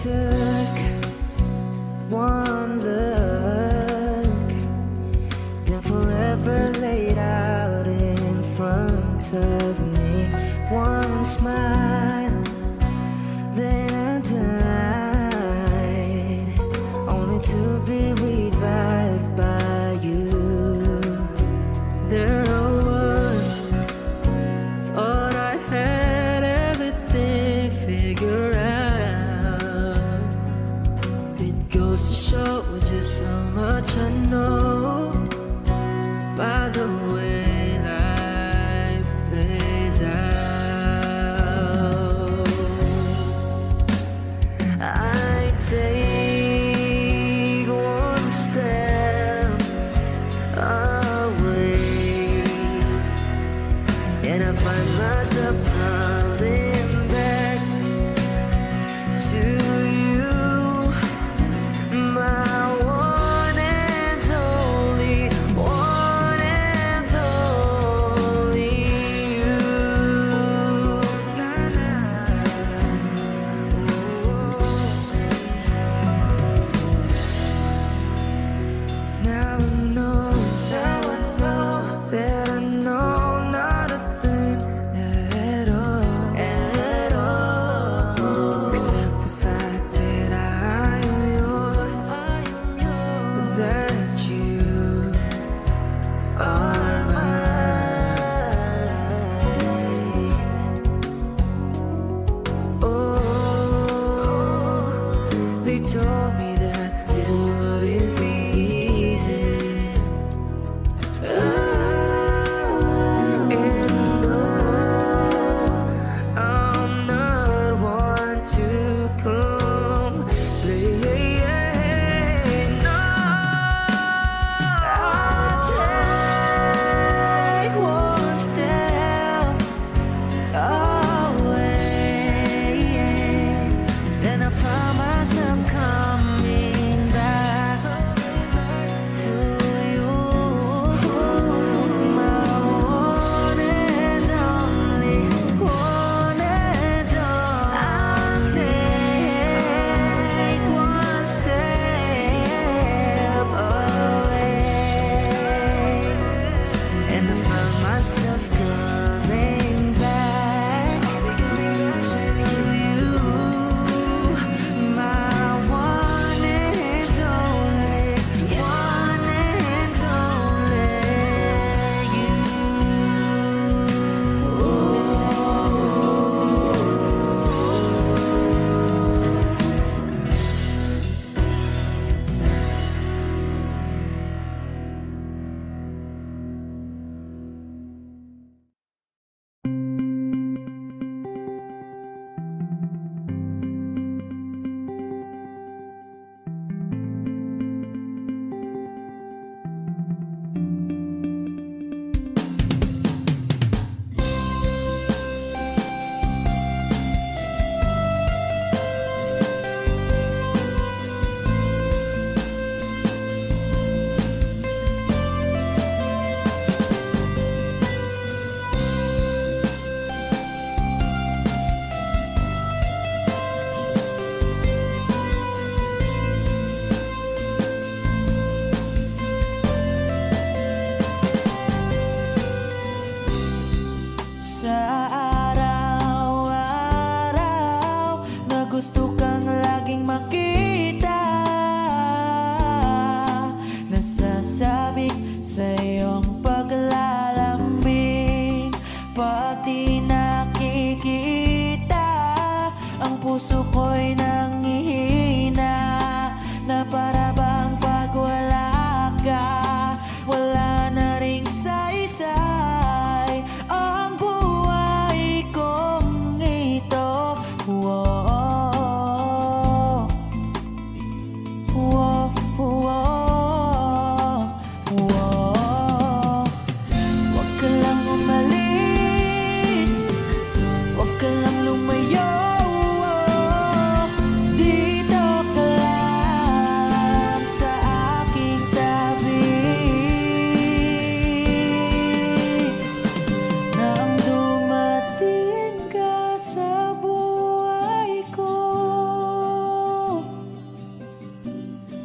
took one look, then forever laid out in front of me. One smile, then I died, only to be revived by you. There I was, thought I had everything figured out. It goes to show just how much I know by the way life plays out. I take one step away, and I find myself coming back to you, my one and only, one and only.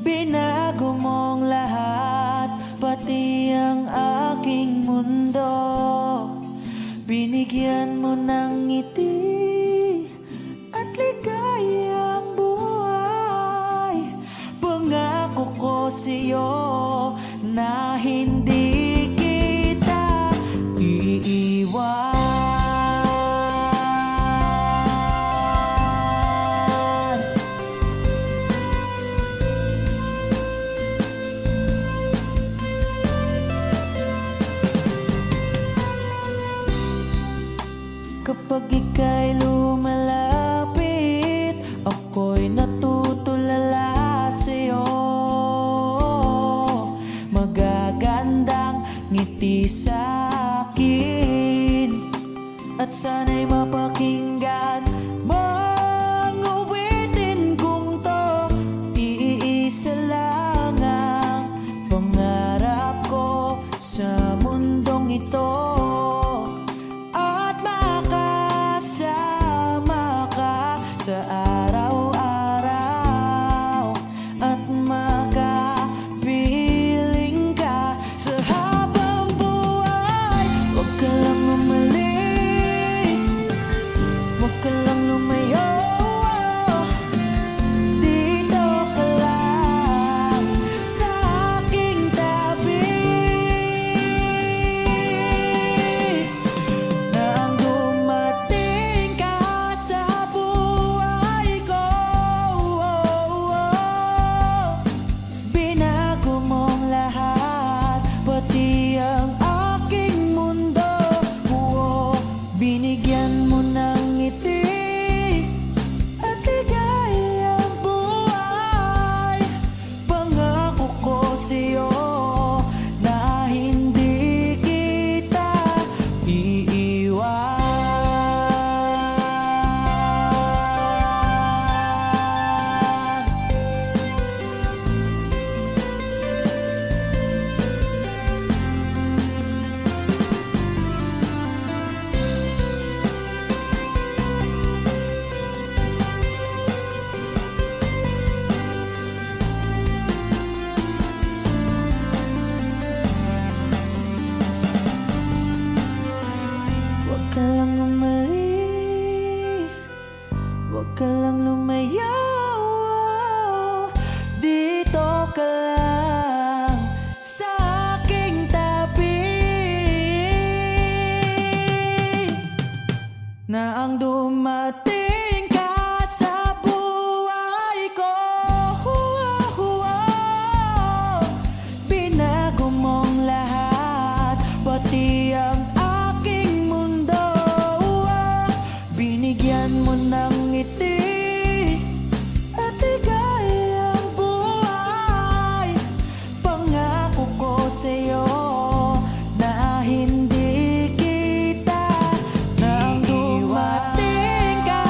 Binago mong lahat, pati ang aking mundo. Binigyan mo ng ngiti at ligayang buhay. Pangako ko sa'yo na hindi kita iiwan. Kapag ika'y lumalapit, ako'y natutulala sa'yo. Magagandang ngiti sa'kin, at sana'y mapakinggan mga awitin kong to. Iisa lang ang pangarap ko sa mundong ito, sa araw-araw at makapiling ka sa habang buhay. Huwag ka lang umalis, huwag ka lang lumayo. Dito ka lang sa aking tabi. Nang dumating ka sa pati ang aking mundo, binigyan mo ng ngiti at ligayang buhay. Pangako ko sa'yo na hindi kita iiwan. Huwag ka lang umalis, huwag ka lang lumayo. Dito ka lang sa aking tabi. Na ang dumating ka sa buhay ko, binago mong lahat, pati ang binigyan mo ng ngiti at ligayang buhay. Pangako ko sa'yo na hindi kita nang dumating ka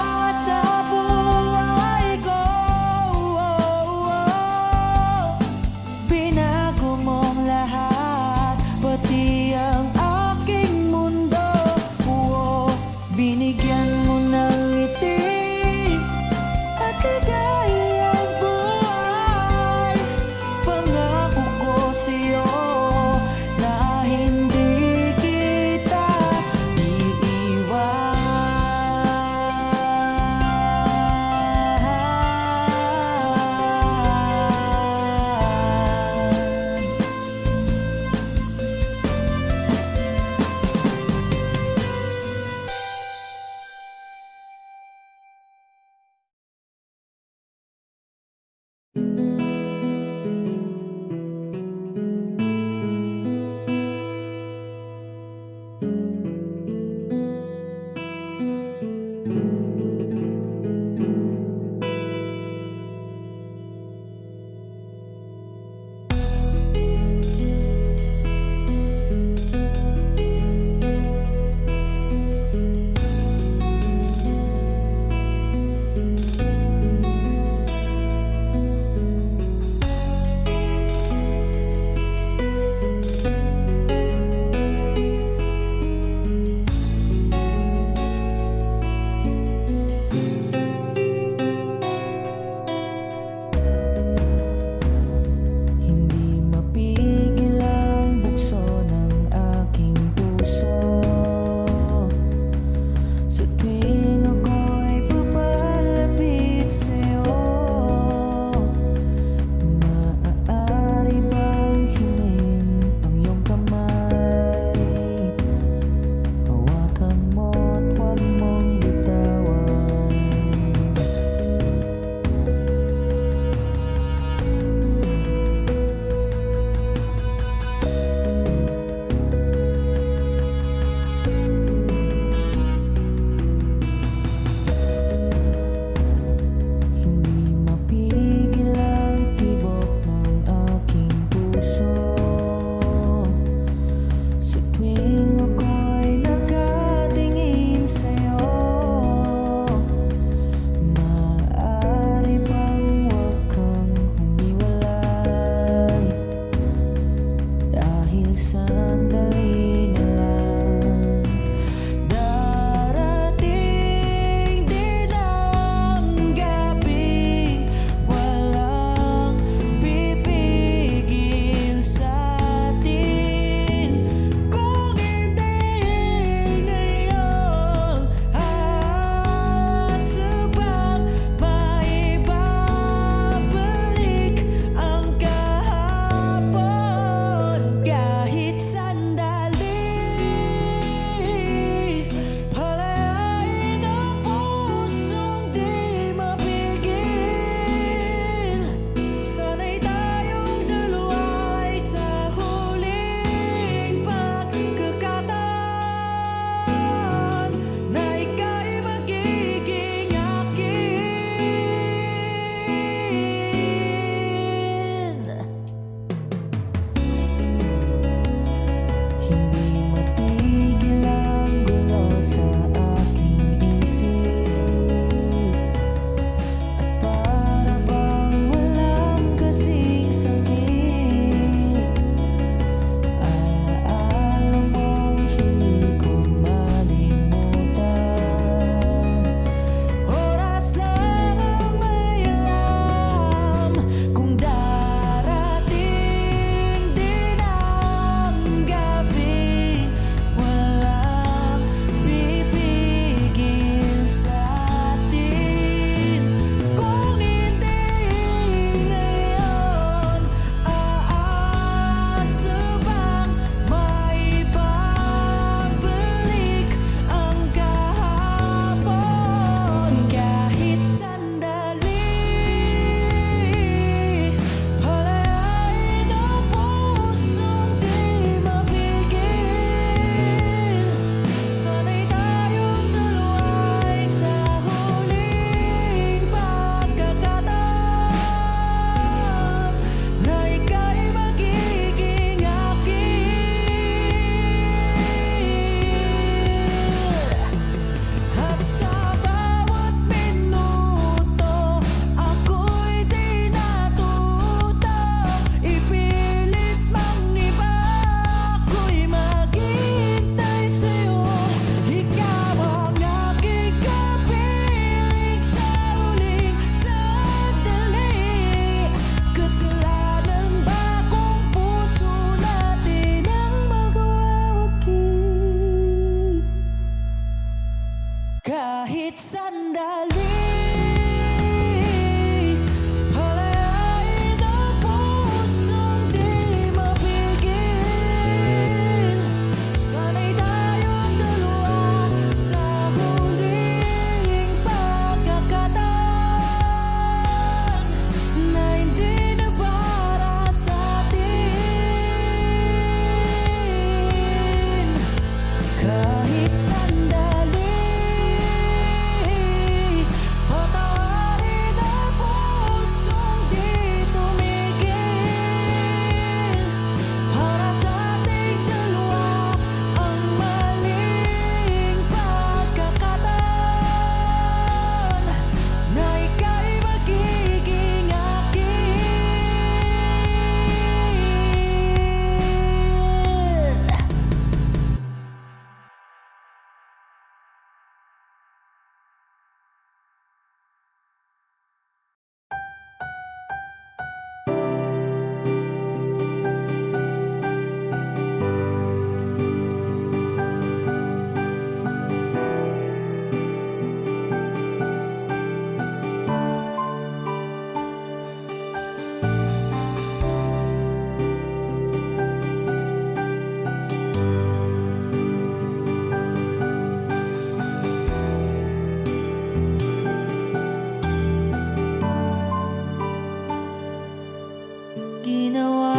Ginawa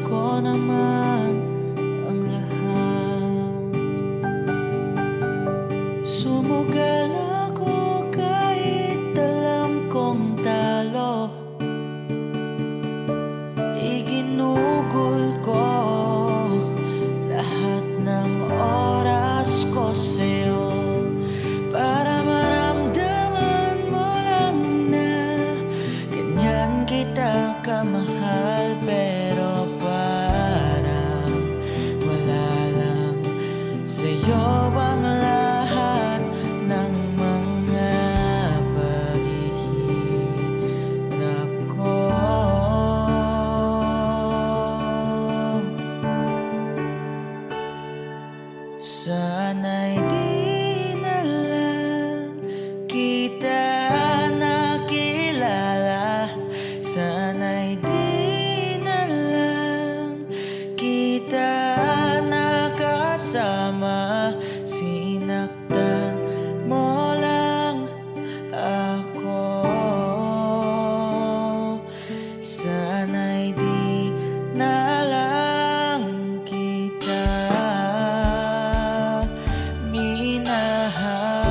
ko naman ang lahat. Sumugal ako kahit alam kong talo. Iginugol ko lahat ng oras ko sa'yo para maramdaman mo lang na ganyan kita kamahal. Pero parang wala lang sa'yo ang lahat ng mga paghihirap ko. Sana'y di na lang kita nakilala. Sana'y di na lang kita nakasama. Sinaktan mo lang ako. Sana'y di na lang kita minahal.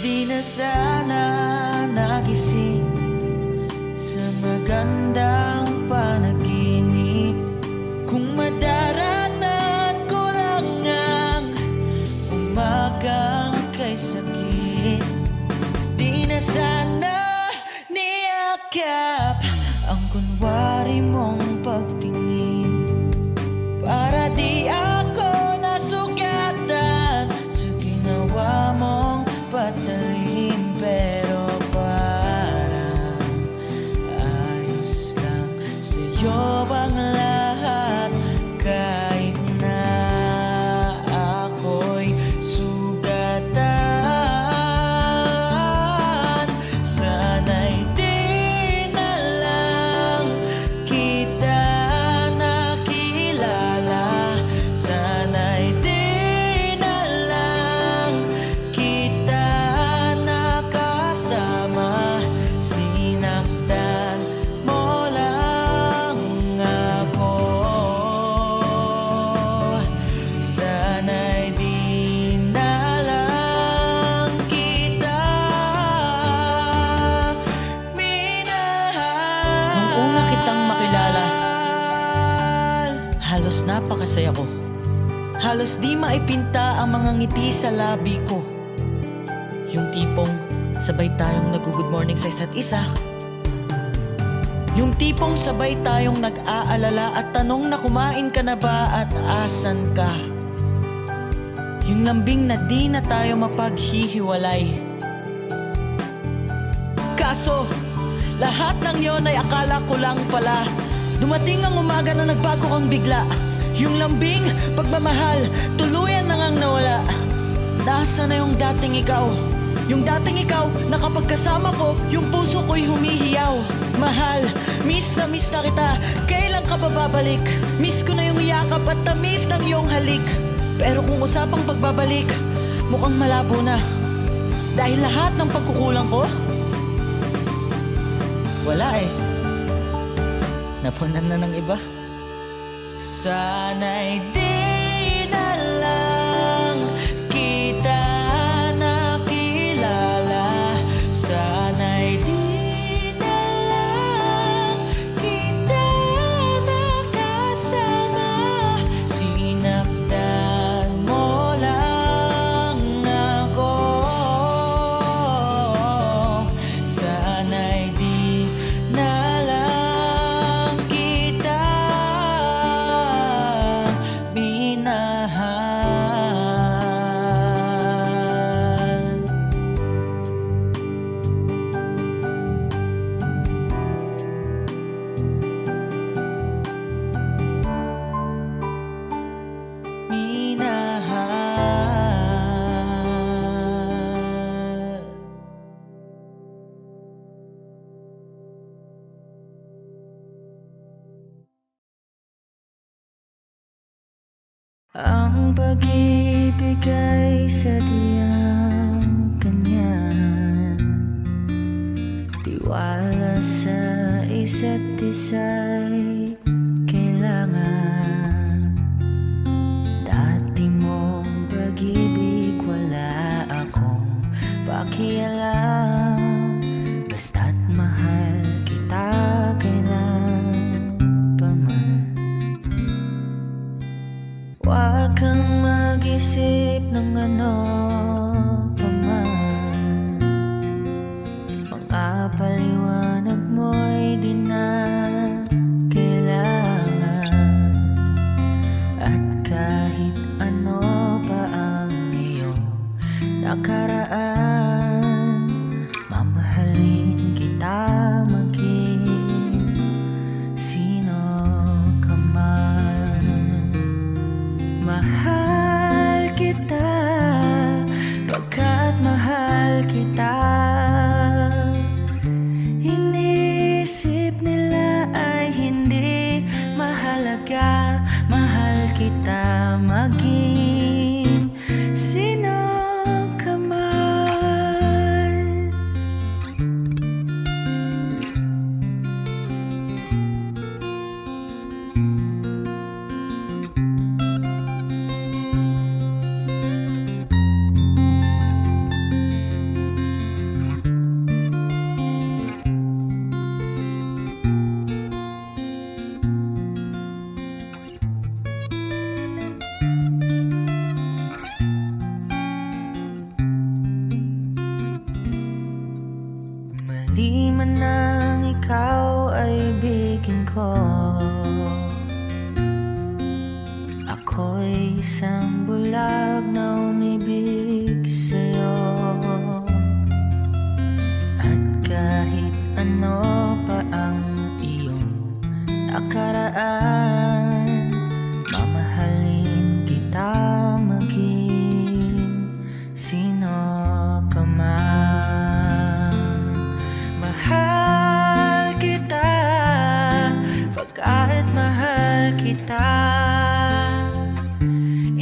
Di na sana nagising sa magandang panaginip kung madaraanan ko lang ang umagang kay sakit. Di na sana niyakap ang kunwari mong pagtingin para di ako nasugatan sa ginawa mong patalim. Pero parang ayos lang sa'yo ang lahat kahit na ako'y sugatan. Sana'y di na lang kita nakilala. Sana'y di na lang kita nakasama. Sinaktan mo lang ako. Sana'y di na lang kita minahal. Nung una kitang makilala, halos napakasaya ko. Halos di maipinta ang mga ngiti sa labi ko. Yung tipong sabay tayong nag-good morning sa isa't isa. Yung tipong sabay tayong nag-aalala at tanong na kumain ka na ba at asan ka. Yung lambing na di na tayo mapaghihiwalay. Kaso, lahat ng yon ay akala ko lang pala. Dumating ang umaga na nagbago kang bigla. Yung lambing, pagmamahal, tuluyan na ngang nawala. Nasaan na yung dating ikaw? Yung dating ikaw na kapag kasama ko, yung puso ko'y humihiyaw. Mahal, miss na kita. Kailan ka ba babalik? Miss ko na yung yakap at tamis ng iyong halik. Pero kung usapang pagbabalik, mukhang malabo na. Dahil lahat ng pagkukulang ko, wala eh. Napunan na ng iba. Sana'y di na lang kita nakilala. Sana'y di na lang kita nakasama. Sinaktan mo lang ako. Sana'y di na lang kita minahal. Ang pag-ibig ay sadyang ganyan, tiwala sa isa't isa'y kailangan. Dati mong pag-ibig wala akong pakialam, basta't mahal kita kailan pa man. Huwag kang mag-isip ng ano pa man, mga paliwanag mo'y di na kailangan. At kahit ano pa ang iyong nakaraan, mamahalin kita maging sino ka man. Mahal kita pagkat mahal kita. Inisip nila ay hindi mahalaga, mahal kita maging sino ka man. Mali man ang ikaw ay ibigin ko, ako'y isang bulag na umibig sa'yo. At kahit ano pa ang iyong nakaraan, mamahalin kita maging sino ka man. Mahal kita pagkat mahal kita.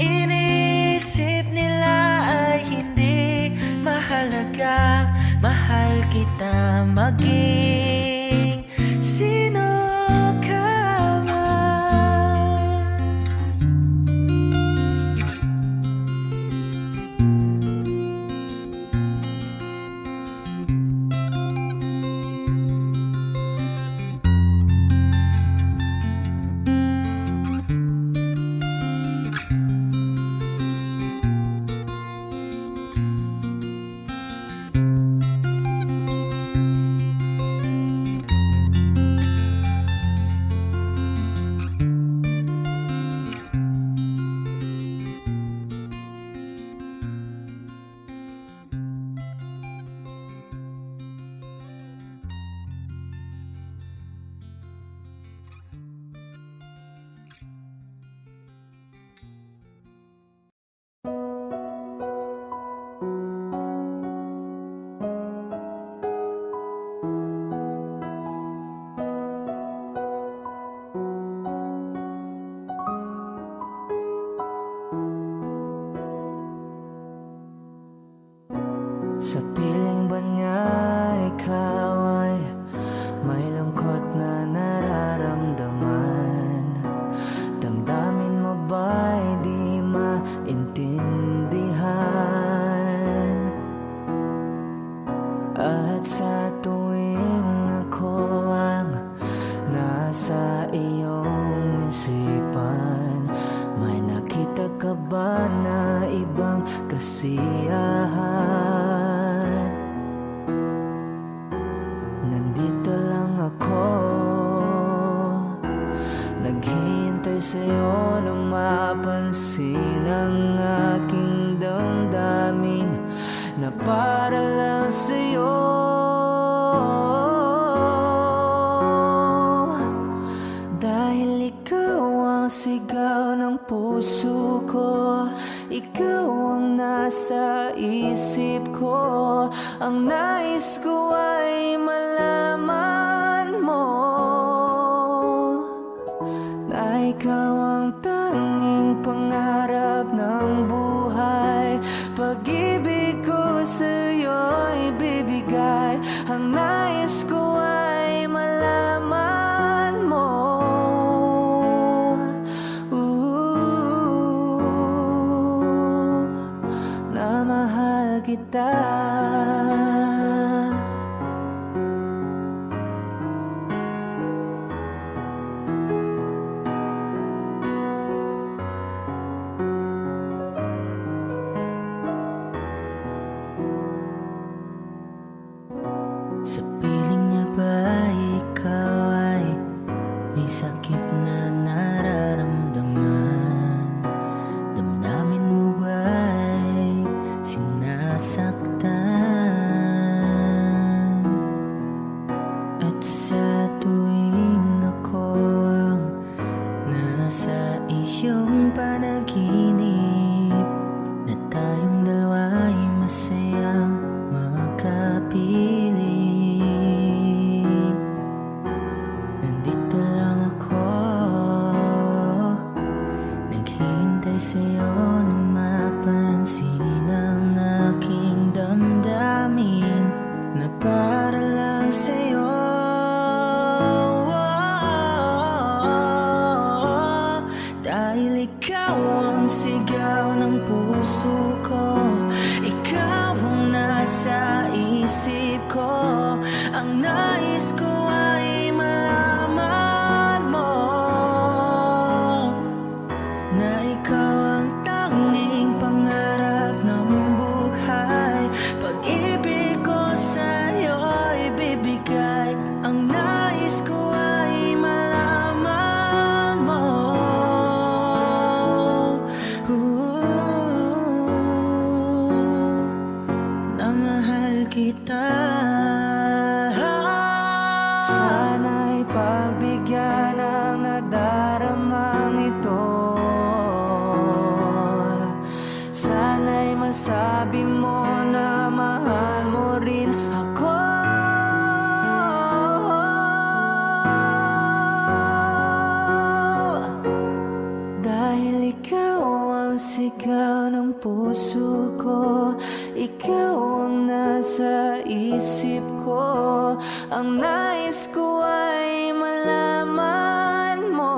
Inisip nila ay hindi mahalaga, mahal kita maging sino ka man. Sa piling ba niya ikaw ay may lungkot na nararamdaman? Damdamin mo ba'y di maintindihan? At sa tuwing ako ang nasa iyong isipan, may nakita ka ba na ibang kasiyahan? Nandito lang ako, naghihintay sa'yo na mapansin ang aking damdamin na para lang sa'yo. Dahil ikaw ang sigaw ng puso ko, ikaw ang nasa isip ko, ang nais ko ay malaman mo na ikaw ang tanging pangarap ng buhay. Pag-ibig ko sa'yo'y bibigay, ang nais ko ay malaman mo. Na mahal kita. Sa piling niya ba ikaw ay may sakit na nararamdaman? Damdamin mo ba'y sinasaktan? At sa tuwing ako ang nasa iyong panaginip, na tayong dalawa'y masayang magkapiling, nandito lang ako, naghihintay sa'yo na mapansin ang aking damdamin, na para lang sa'yo. Dahil ikaw ang sigaw ng puso ko, ikaw ang nasa isip ko, ang nais ko ay malaman mo na ikaw ang tanging pangarap ng buhay. Pag-ibig ko sa'yo'y bibigay, ang nais ko ay malaman mo. Na mahal kita. Sana'y pagbigyan ang nadaramang ito, sana'y masabi mo na mahal mo rin ako. Dahil ikaw ang sigaw ng puso ko, ikaw ang nasa isip ko, ang nais ko ay malaman mo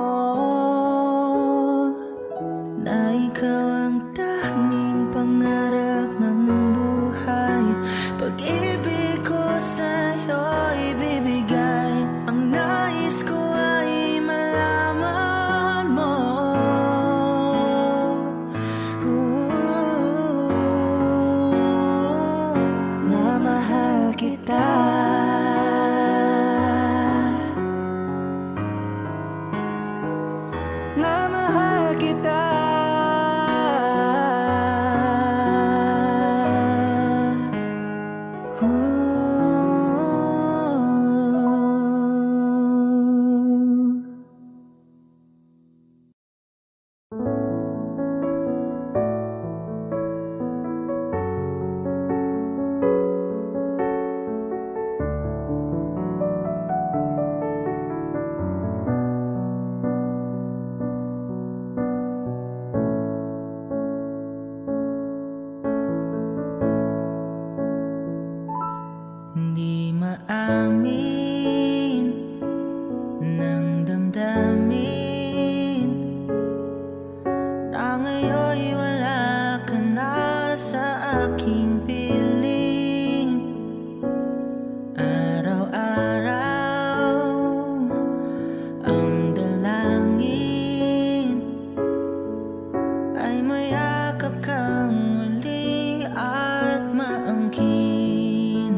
na ikaw ang tanging pangarap ng buhay. Pag-ibig ko sa'yo'y bibigay, ang nais ko ay malaman mo. Na mahal kita. Na mahal kita. Hindi maamin ng damdamin na ngayon'y wala ka na sa aking piling. Araw-araw ang dalangin ay mayakap kang muli at maangkin.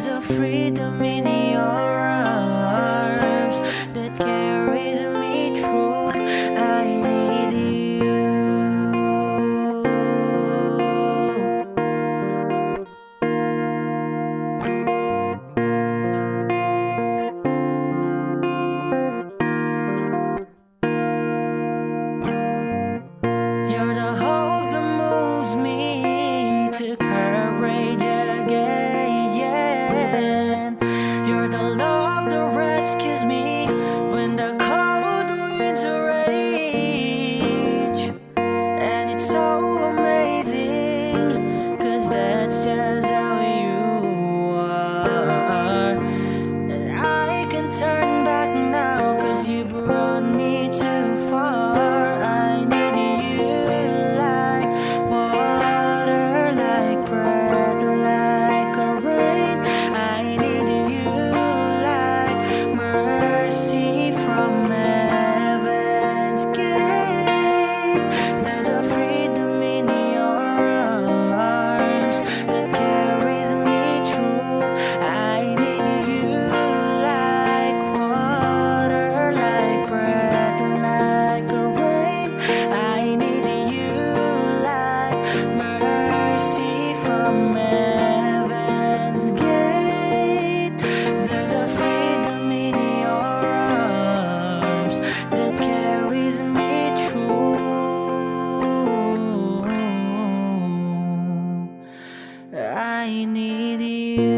There's a freedom in your arms that carries me through. I need you. You're the hope that moves me to courage again. You're the love that rescues me when the cold winds rage. And it's so amazing, 'cause that's just how you are. And I can turn back now, 'cause you brought me too far. I need you like water, like breath, like a rain. I need you like mercy from heaven's gate. There's a freedom in your arms that carries me through. I need you like water, like breath, like a rain. I need you like mercy from heaven's gate. There's a freedom in your arms that carries me through. I need you.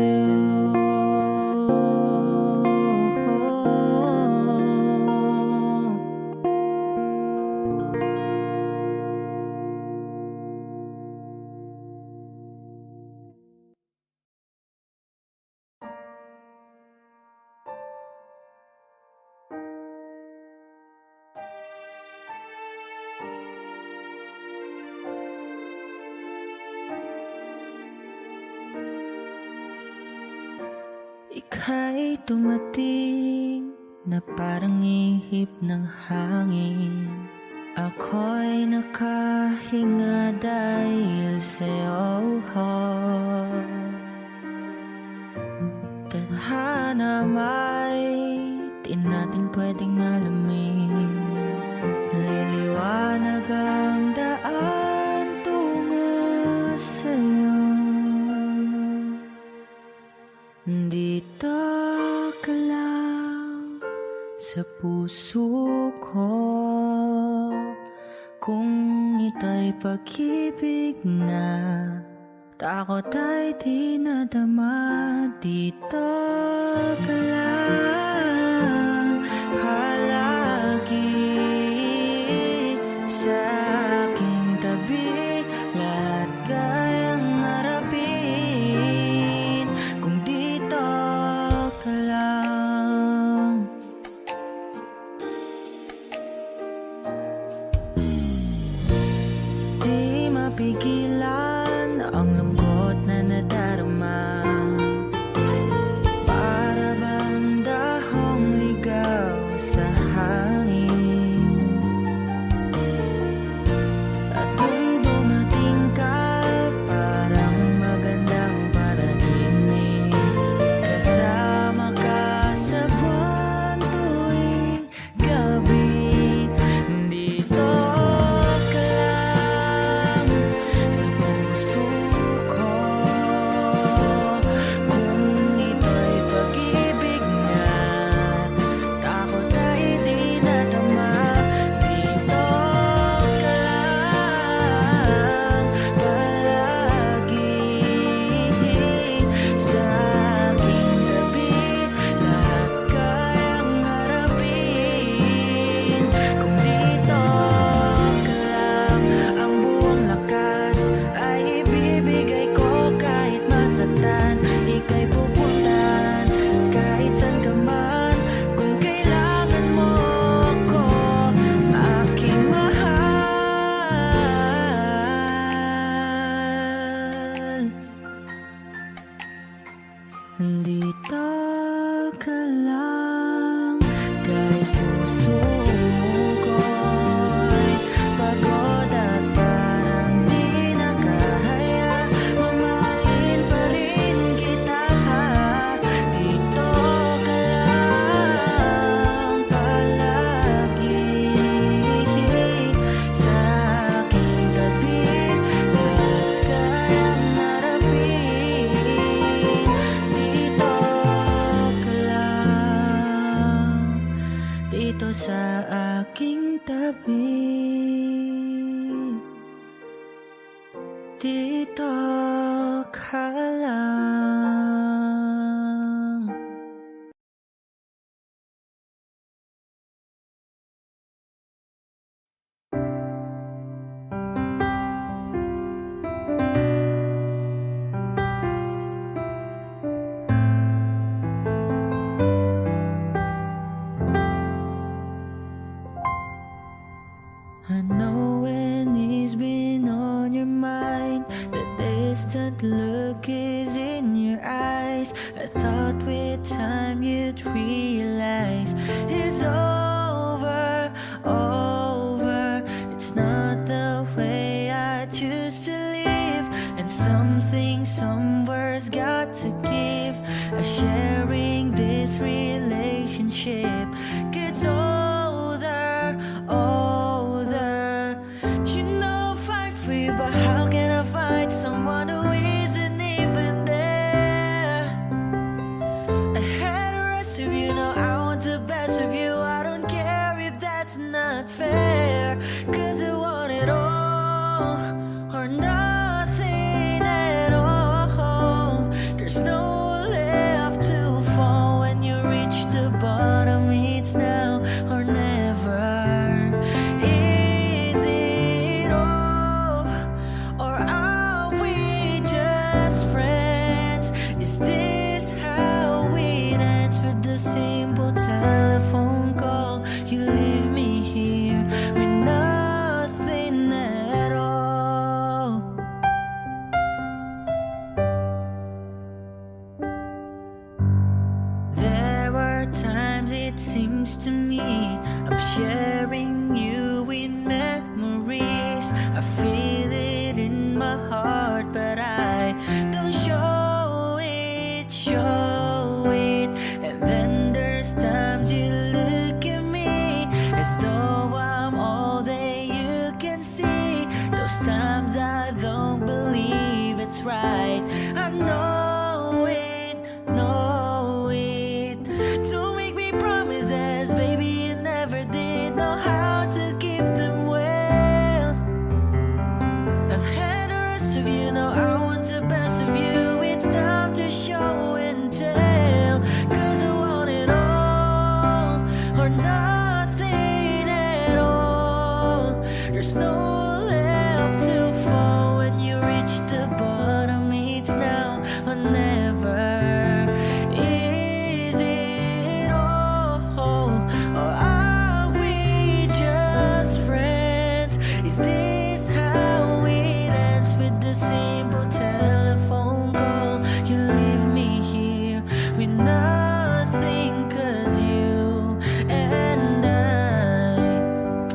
Ika'y dumating na parang ihip ng hangin. Ako'y nakahinga dahil sa'yo. Tadhana may di natin pwedeng alamin. Liliwanag ang daan tungo sa'yo. Dito ka lang sa puso ko, kung ito'y pag-ibig na takot ay di nadama. Dito ka lang palagi sa aking tabi, lahat kayang harapin kung dito ka lang. Di mapigilan ang lungkot na nadarama, para bang dahong ligaw sa hangin. At kung dumating ka, parang magandang panaginip, kasama ka sa buwan tuwing gabi. Dito ka lang sa puso ko, kung ito'y pag-ibig na takot ay di nadama. Dito ka lang palagi sa aking tabi, lahat kayang harapin kung dito ka lang. Ang buong lakas ay ibibigay ko kahit masaktan. Ika'y pupuntahan kahit saan ka man kung kailangan mo ko, aking mahal. Dito ka lang kahit puso ko'y pagod at parang di na kaya, mamahalin pa rin kita. ganito ka lang. I know when it's been on your mind, the distant look is in your eyes. I thought with time you'd realize it's over, over. It's not the way I choose to live, and something somewhere's got to give. Sharing this relationship gets older, older. You know, fight for you, but how can I fight someone who isn't even there? I had the rest of you, now I want the best of you. I don't care if that's not fair, 'cause I want it all or nothing at all. There's no left to fall when you reach the bottom. It's now or never. Is it all, or are we just friends? Is this how it ends, with the simple telephone call? You leave me here with nothing at all. There are times it seems to me I'm sharing you in memories. I feel it in my heart, but I don't show it, show it. And then there's times you look at me as though I'm all that you can see. Those times I don't believe it's right. I know it, know it. Don't make me promises, baby, you never did know how to keep them well. I've had the rest of you, now I want the best of you. It's time to show and tell, 'cause I want it all or nothing at all. There's no left to fall when you reach the bottom. It's now or never. Is it all, or are we just friends? Is this how it ends, with the simple telephone call? You leave me here with nothing, 'cause you and I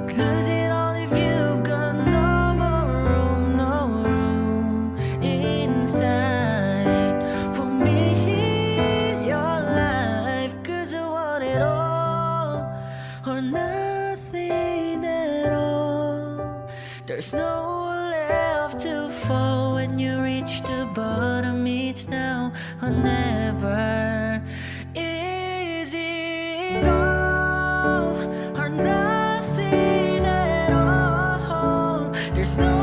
could lose it all if you've got no more room, no room inside for me in your life. 'Cause I want it all or nothing at all. There's no left to fall when you reach the bottom. It's now or never. Is it all or nothing at all? There's no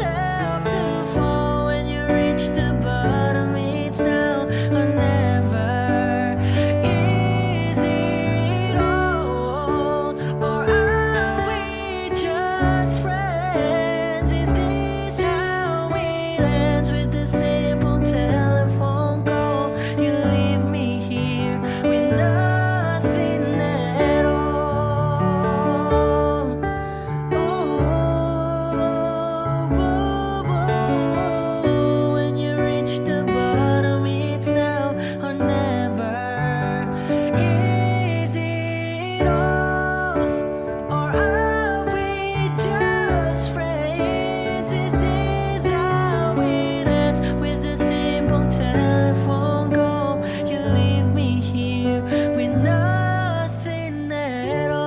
left to fall when you reach the bottom. It's now or never. Is it all, or are we just friends? Is this how it ends, with the simple telephone call? You leave me here with nothing at all. When you reach the bottom, it's now or never. Is it all, or are we just friends? Is this how it ends, with the simple telephone call? You leave me here with nothing at all.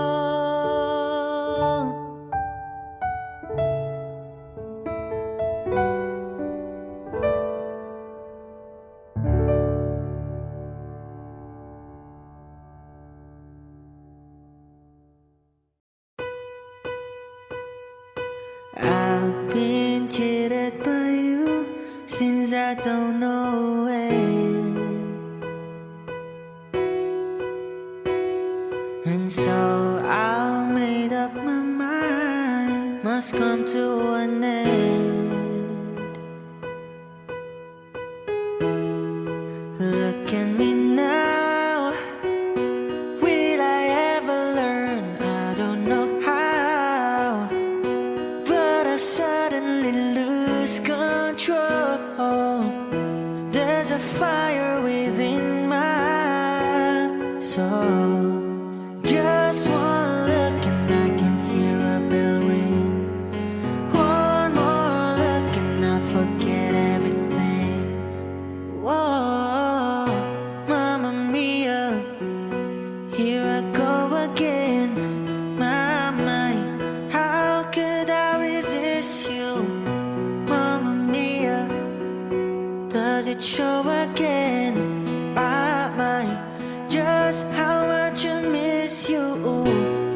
I've been cheated by you, end. And so I made up my mind, must come to an end. Look at me now, will I ever learn? I don't know how, but I suddenly lose control. There's a fire within my soul. Just one look and I can hear a bell ring. One more look and I forget everything. Whoa, Mamma Mia, here I go again. My mind, how could I resist you? Mamma Mia, does it show again? My mind, just how much I miss you.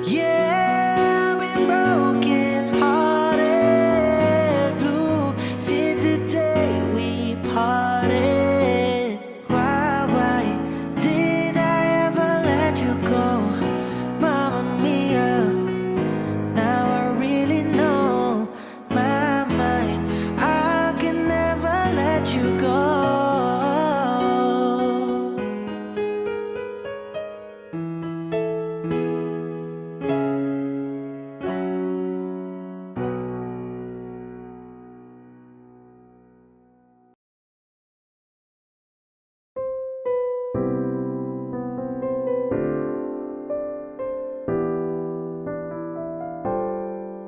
Yeah, I've been broken hearted, blue since the day we parted. Why did I ever let you go? Mamma Mia, now I really know. My mind, I can never let you go.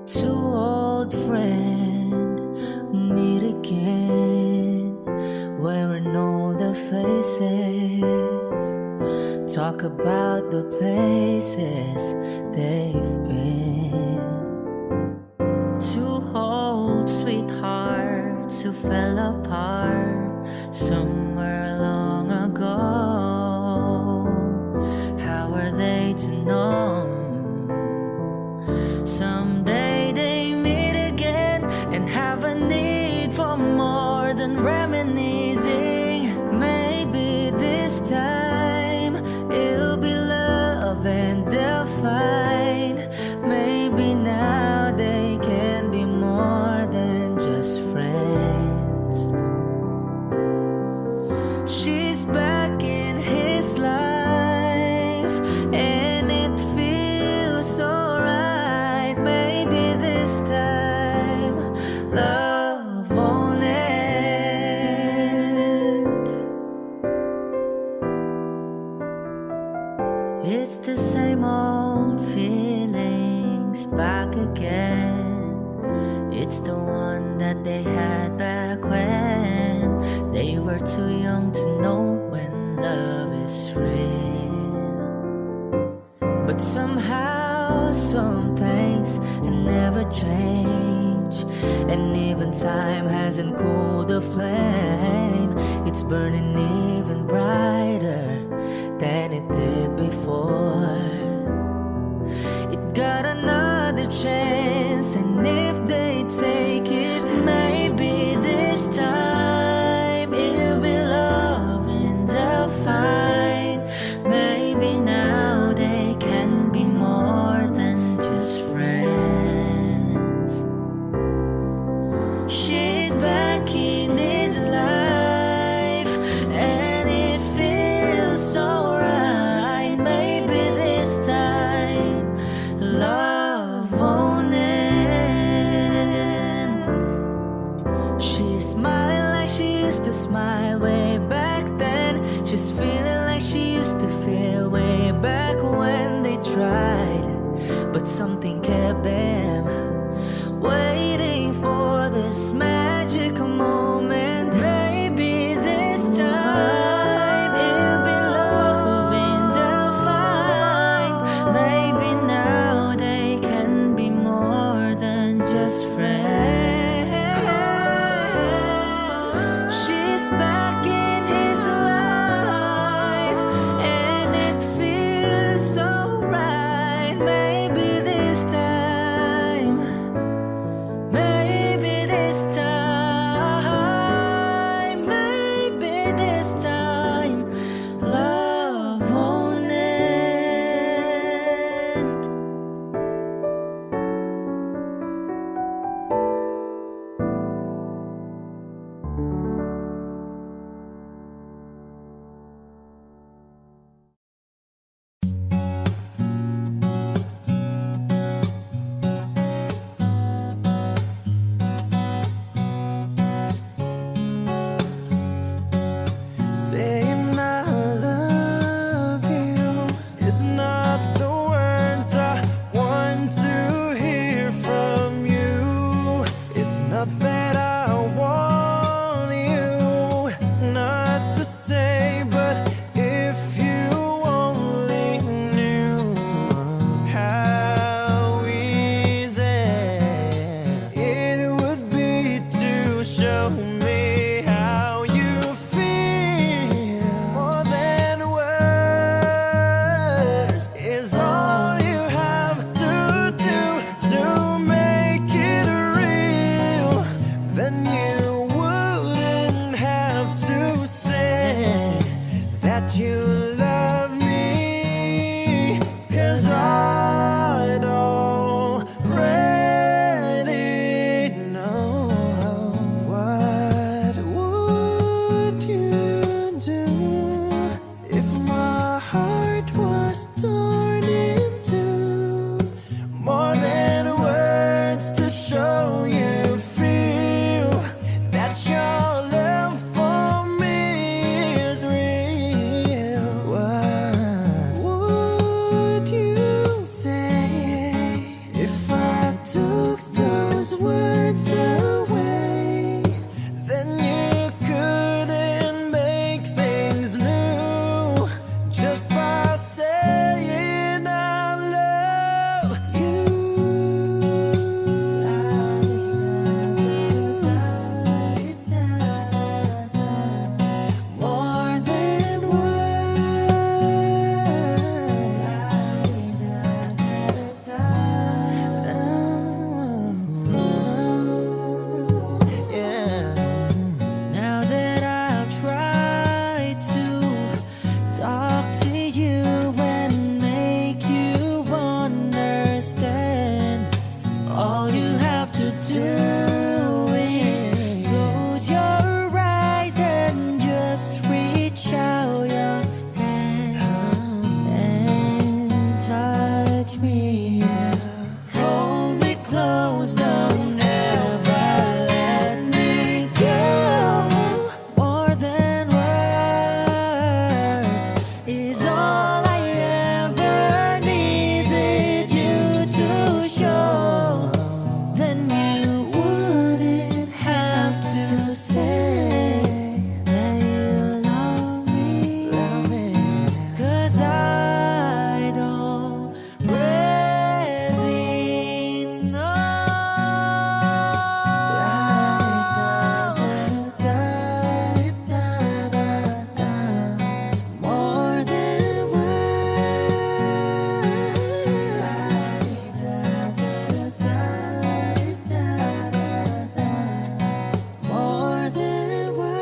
Two old friends meet again, wearing older faces, talk about the places they've been. Two old sweethearts who fell apart somewhere long ago. How are they to know? Someday they meet again and have a need for more than reminiscing. Maybe this time it'll be love and they'll find. Maybe now they can be more than just friends. She's back in his life and it feels so right. Maybe this time love won't end. It's the same old feelings back again. It's the one that they had back when they were too young to know when love is real. But somehow some things never change, and even time hasn't cooled the flame. It's burning even brighter than it did before. It got another chance, and if they take it, maybe this time it'll be love and they'll find. Maybe now they can be more than just friends. She's back in his life and it feels so right. Maybe this time love won't end. She's smiling like she used to smile way back then. She's feeling like she used to feel way back when they tried, but something kept them waiting for this magical moment. Maybe this time it'll be love and they'll find. Maybe now they can be more than just friends. She's back in his life and it feels so right. Maybe this time this time love won't end. Saying I love you is not the words I want to hear from you. It's not that I want you not to say, but if you only knew how easy it would be to show me how you feel. More than words is all you have to do to make it real. Then you wouldn't have to say that you love me, 'cause I'd already know. What would you do if my heart was torn in two? More than words to show you feel that your love for me is real. What would you say if I took those words away? Then you couldn't make things new just by saying I love you. More than words. Yeah. Now that I've tried to talk to you and make you understand, all you have to do is close your eyes and just reach out your hand and touch me. Hold me close, don't ever let me go. More than words is all I ever needed you to show. Then you wouldn't have to say that you love me, 'cause I'd already know. More than words. More than words.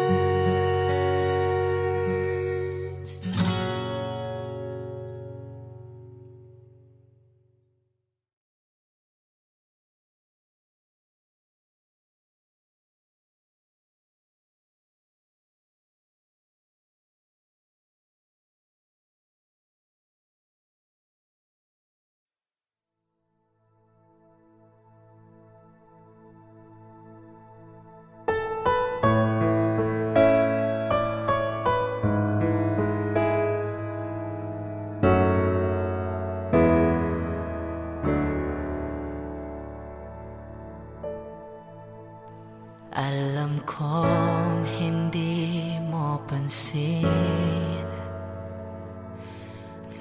Alam kong hindi mo pansin,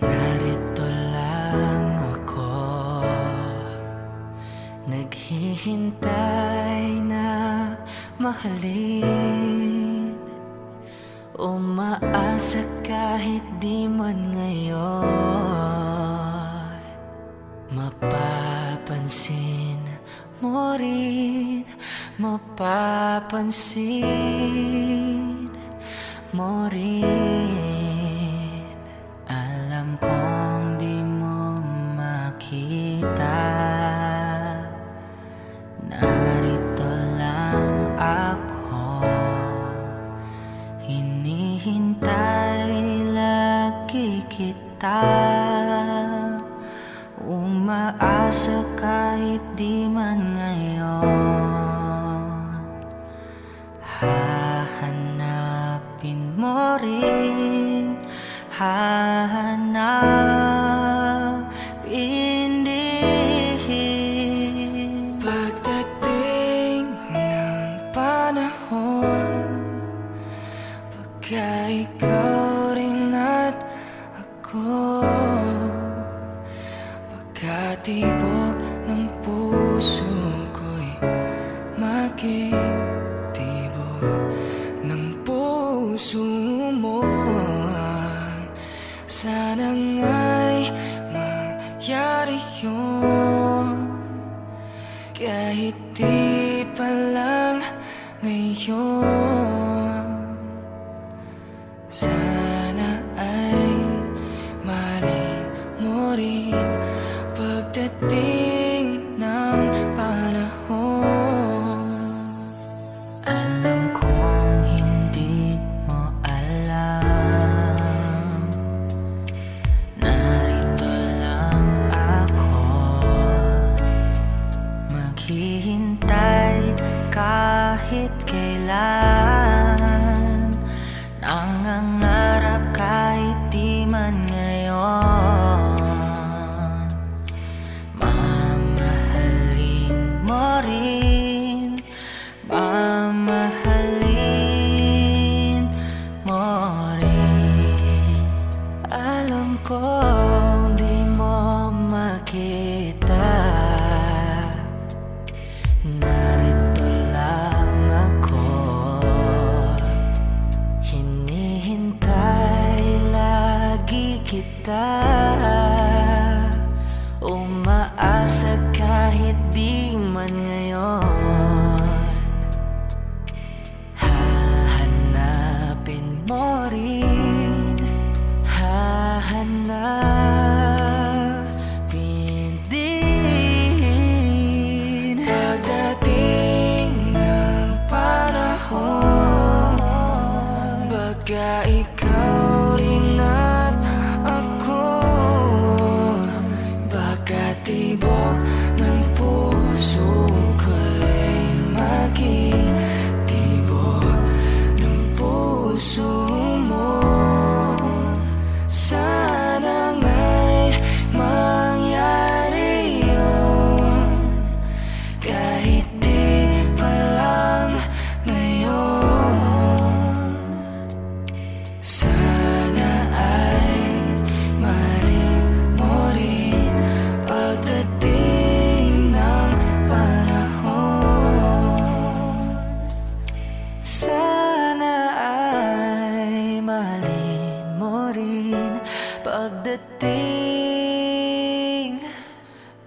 narito lang ako, naghihintay na mahalin, umaasa kahit di man ngayon. Mapapansin mo rin, mapapansin mo rin. Alam kong di mo makita, narito lang ako, hinihintay lagi kita, umaasa kahit di man ngayon. Hahanapin mo rin, hahanapin din. Pagdating ng panahon, pagka ikaw rin at ako, pagkatibok ng puso ko'y magtitibok ng puso mo. Sana nga'y mangyari yun, kahit di pa lang ngayon. Sana ay mahalin mo rin pagdating ng panahon. Alam kong hindi mo alam, narito lang ako, maghihintay kahit kailan, nangangarap kahit di man ngayon. Mamahalin mo rin, mamahalin mo rin. Alam kong di mo makita, narito lang ako, hinihintay lagi kita, umaasa kahit di man ngayon. Hahanapin mo rin, hahanapin din. Pagdating ng panahon, pagka ikaw rin at ako, pagkatibok ng puso ko'y maging tibok ng puso mo. Sana nga'y mangyari yun, kahit di pa lang ngayon. Sana ay mahalin mo rin pagdating ng panahon. Sana ay mahalin mo rin pagdating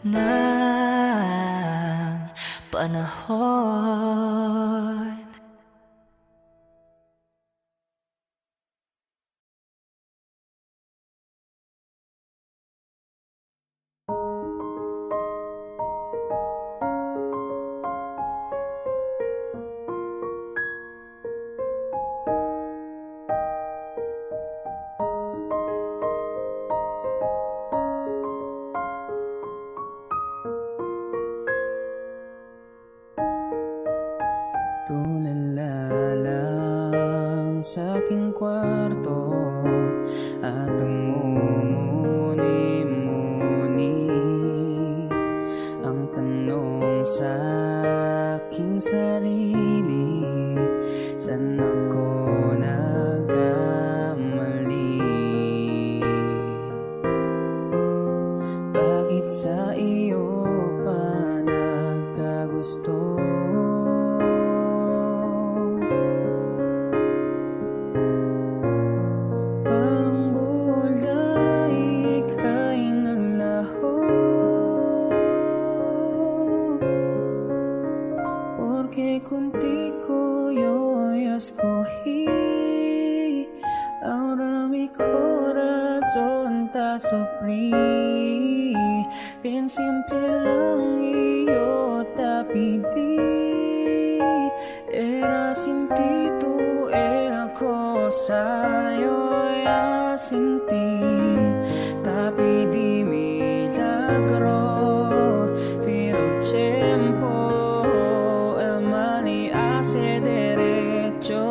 ng panahon. Tulala lang sa aking kwarto at mumuni-muni ang tanong sa aking sarili, saan ako nagkamali? Bakit sa iyo pa nagkagusto? Parang supli. Bien simple lang iyo, tapi di era sin ti tu el sa'yo ya sin ti, tapi di milagro. Pero el tiempo el mali hace derecho,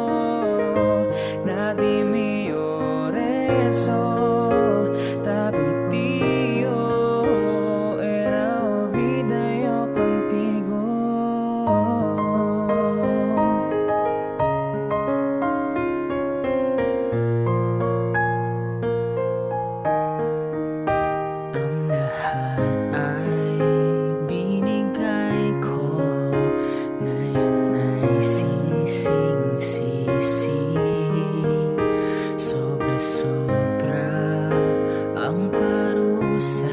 nadie me eso, tapi tío era vida yo contigo. Ang lahat ay binigay ko, ngayon ay sising-sisi. Sobra-sobra ang parusa,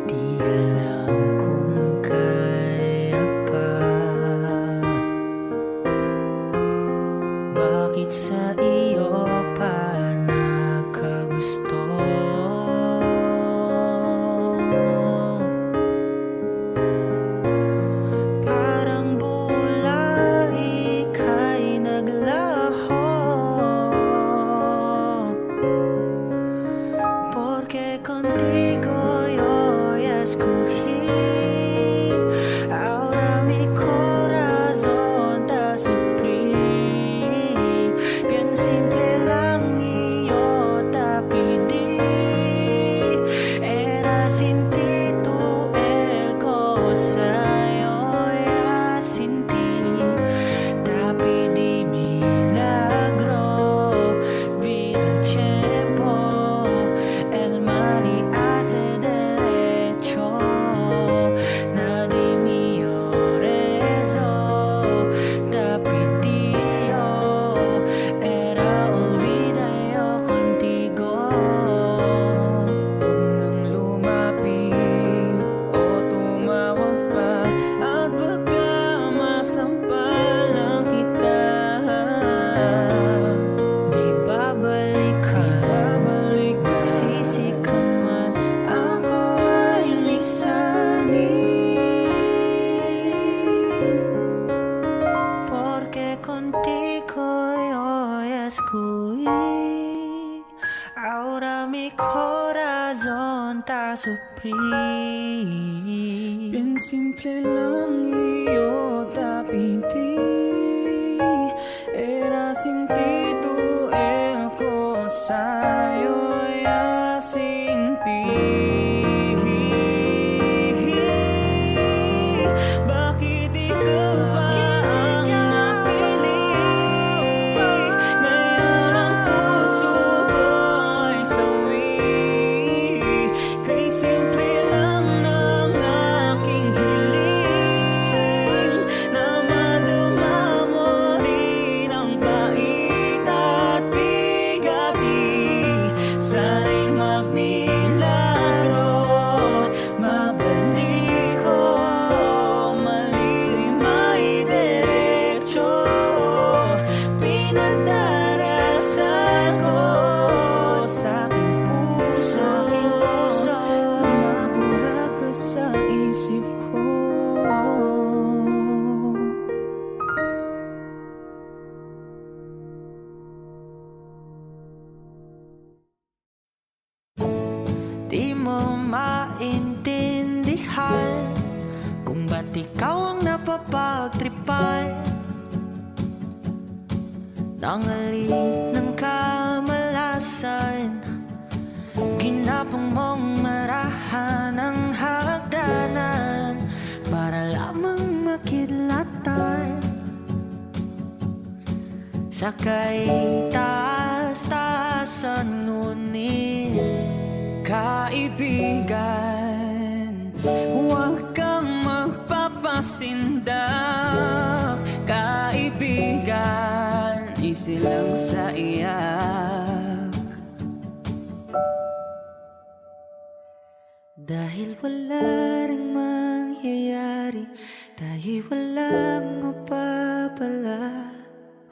di alam kung kaya pa. Bakit sa iyo pa nakagusto? Parang bula ika'y naglaho, porque contigo yo ya escogí. Ahora mi corazón te suprí. Bien simple lang iyo te pedí. Era sin ti tu el cosa, yo ya sin ti, tapi di milagro. Vino el tiempo, el mali hace derecho, nadie mío rezo, tapi tío era olvida yo contigo. Huwag nang lumapit o tumawag pa, at baka masampalan kita. Di babalikan, magsisi ka man, ako ay lisanin. Porque contigo yo escogí. Ahora mi corazón te suprí. Bien simple lang iyo, tapi di era sin ti tu el cosa, yo ya sin ti. Bakit ikaw ba ang napili? Ngayon ang puso ko ay sawi. Kay simple lang ng aking hiling, na madama mo rin ang pait at bigati. Sana'y magmilagro, mabalik ko, mali may derecho. Pinagdarasal ko sa aking puso, mabura ka sa isip ko. Di mo maintindihan kung ba't ikaw ang napapagtripan ng alin ng kamalasan. Ginapang mong marahan ang hagdanan para lamang makidlatan. Sakay taas-taasan ngunit kaibigan, huwag kang magpapasindak. Kaibigan, isilang sa iyak. Dahil wala ring mangyayari, tayo'y walang mapapala.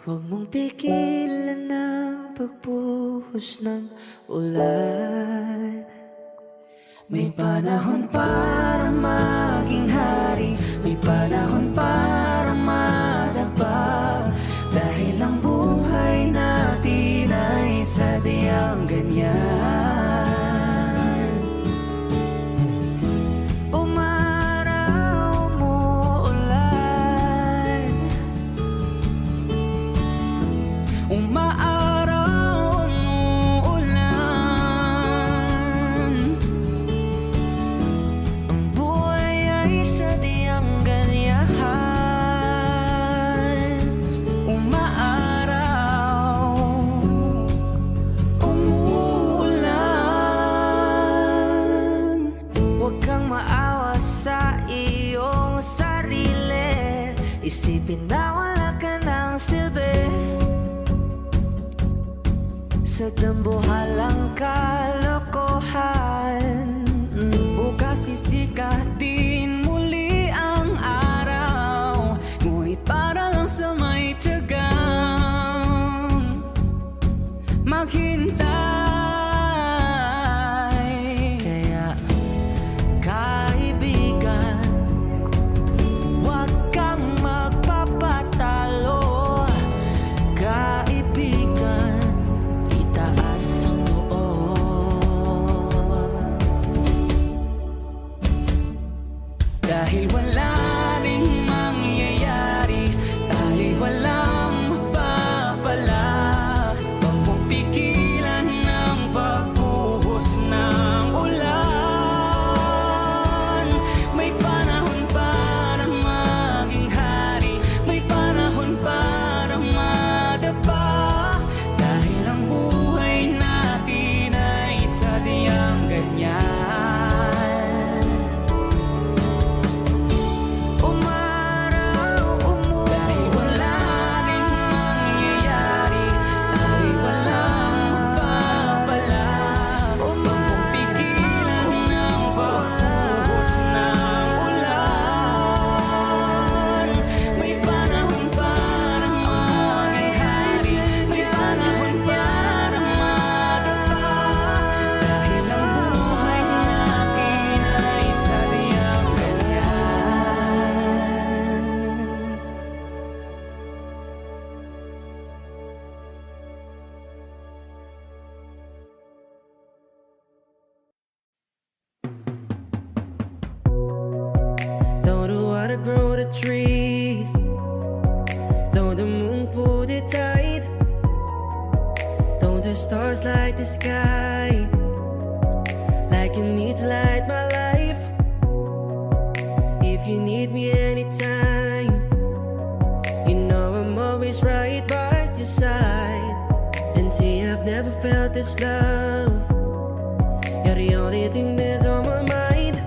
Huwag mong pigilan ang pagbubuhay. pagbuhos ng ulan. May panahon para maging hari, may panahon para madapa. Dahil ang buhay natin ay sadyang ganyan. Umaraw, umuulan, Umaaraw, umuulan. ang buhay ay sadyang ganyahan. Umaaraw, umuulan. Huwag kang maawa sa iyong sarili. Isipin na wala ka ng silbi. Sa dambuhalang kalokohan. Bukas sisikat din muli ang araw, ngunit para lang sa may tiyagang maghintay. Kaya kaibigan, huwag kang magpapatalo. Kaibigan, itaas ang loob. Dahil wala ring mangyayari, tayo'y walang mapapala. Huwag mong pigilan ng pagbuhos ng ulan. May panahon para maging hari, may panahon para madapa. Dahil ang buhay natin ay sadyang ganyan. Umaraw, Dahil wala ring mangyayari, tayo'y walang mapapala. Huwag mong pigilan ng pagbuhos ng ulan. May panahon para maging hari, may panahon para madapa. Dahil ang buhay natin ay sadyang ganyan. Though the water grow the trees, though the moon pulled it tight, though the stars light the sky, like you need to light my life. If you need me anytime, you know I'm always right by your side. And see, I've never felt this love. You're the only thing that's on my mind.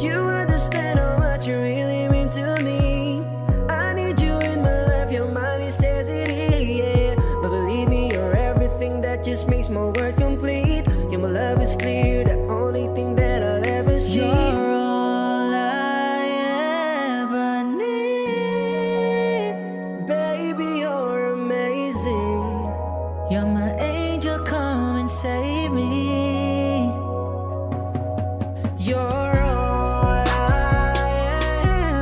You understand how much you really mean to me. I need you in my life, your mind it says it is, yeah. But believe me, you're everything that just makes my world complete. Yeah, my love is clear, the only thing that I'll ever see. You're all I ever need. Baby, you're amazing. You're my angel, come and save me. You're all I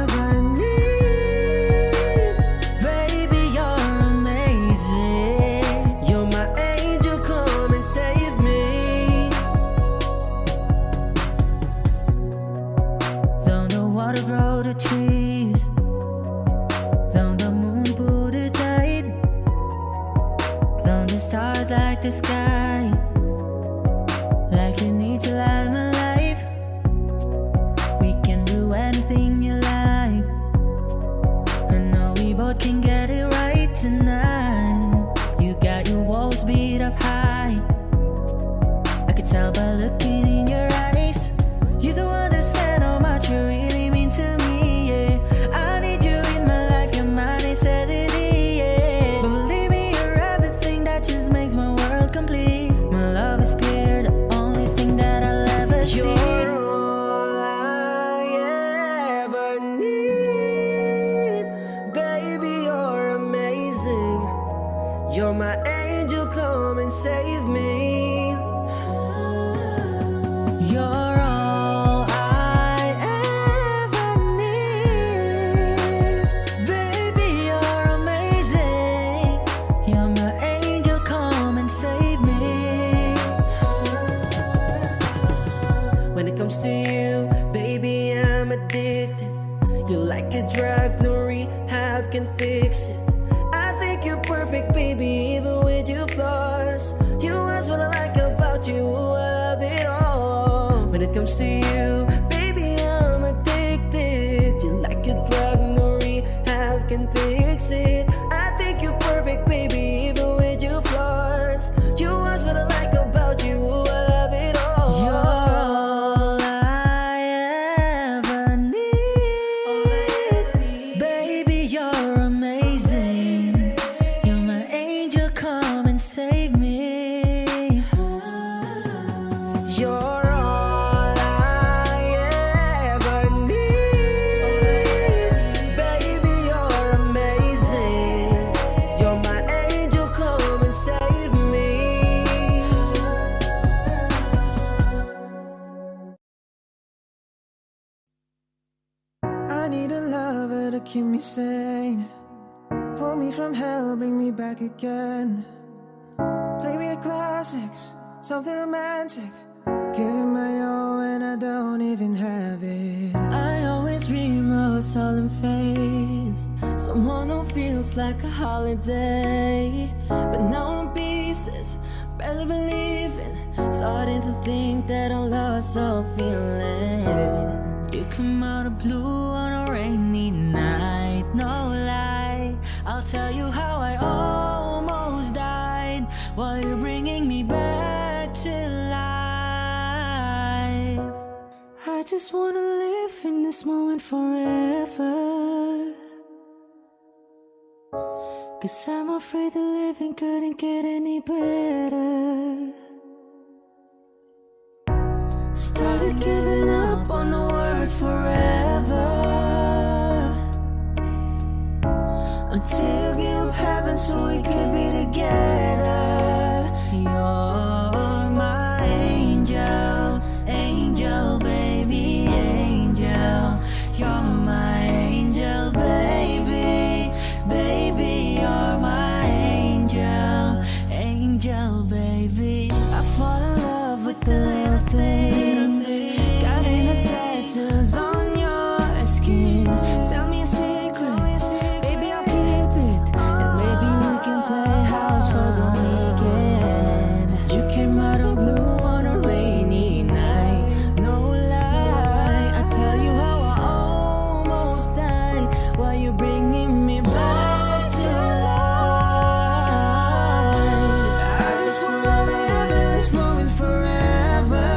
ever need. Baby, you're amazing. You're my angel, come and save me. Though the water grow the trees, though the moon pull the tide, though the stars light the sky, like you need to light my life. We can do anything you like. I know we both can get it right tonight. You got your walls beat up high. I could tell by looking in your eyes. You don't understand how much you really mean to me, yeah. I need you in my life, your mind is said it, yeah. But believe me, you're everything that just makes my world complete. My love is clear, the only thing that I'll ever see. You're all I ever need. Baby, you're amazing. You're my angel, come and save me. comes to you. Baby, I'm addicted. You like a drug, no rehab can fix it. I think you're perfect, baby, even with your flaws. You ask what I like about you, I love it all. You're all I ever need. Baby, you're amazing. You're my angel, come and save me. You're all I ever need. Baby, you're amazing. You're my angel, come and save me. I need a lover to keep me sane. Pull me from hell, bring me back again. Play me the classics, something romantic. Give you my all when I don't even have it. I always dream of a solemn face, someone who feels like a holiday. But now in pieces, barely believing, starting to think that I lost all feeling. You come out of blue on a rainy night, no lie. I'll tell you how I almost died while you're bringing me back to life. I just wanna live in this moment forever, 'cause I'm afraid the living couldn't get any better. Started giving up on the word forever, until give up happened so we could be together. You're my angel, angel, baby, angel. You're my angel, baby, baby, you're my angel, angel, baby. I fall in love with the little things, got any tattoos on your skin. Tell me a secret, baby, I'll keep it, and maybe we can play house for the weekend. You came out of blue on a rainy night, no lie. I tell you how I almost died while you're bringing me back to life. I just wanna live in this moment forever,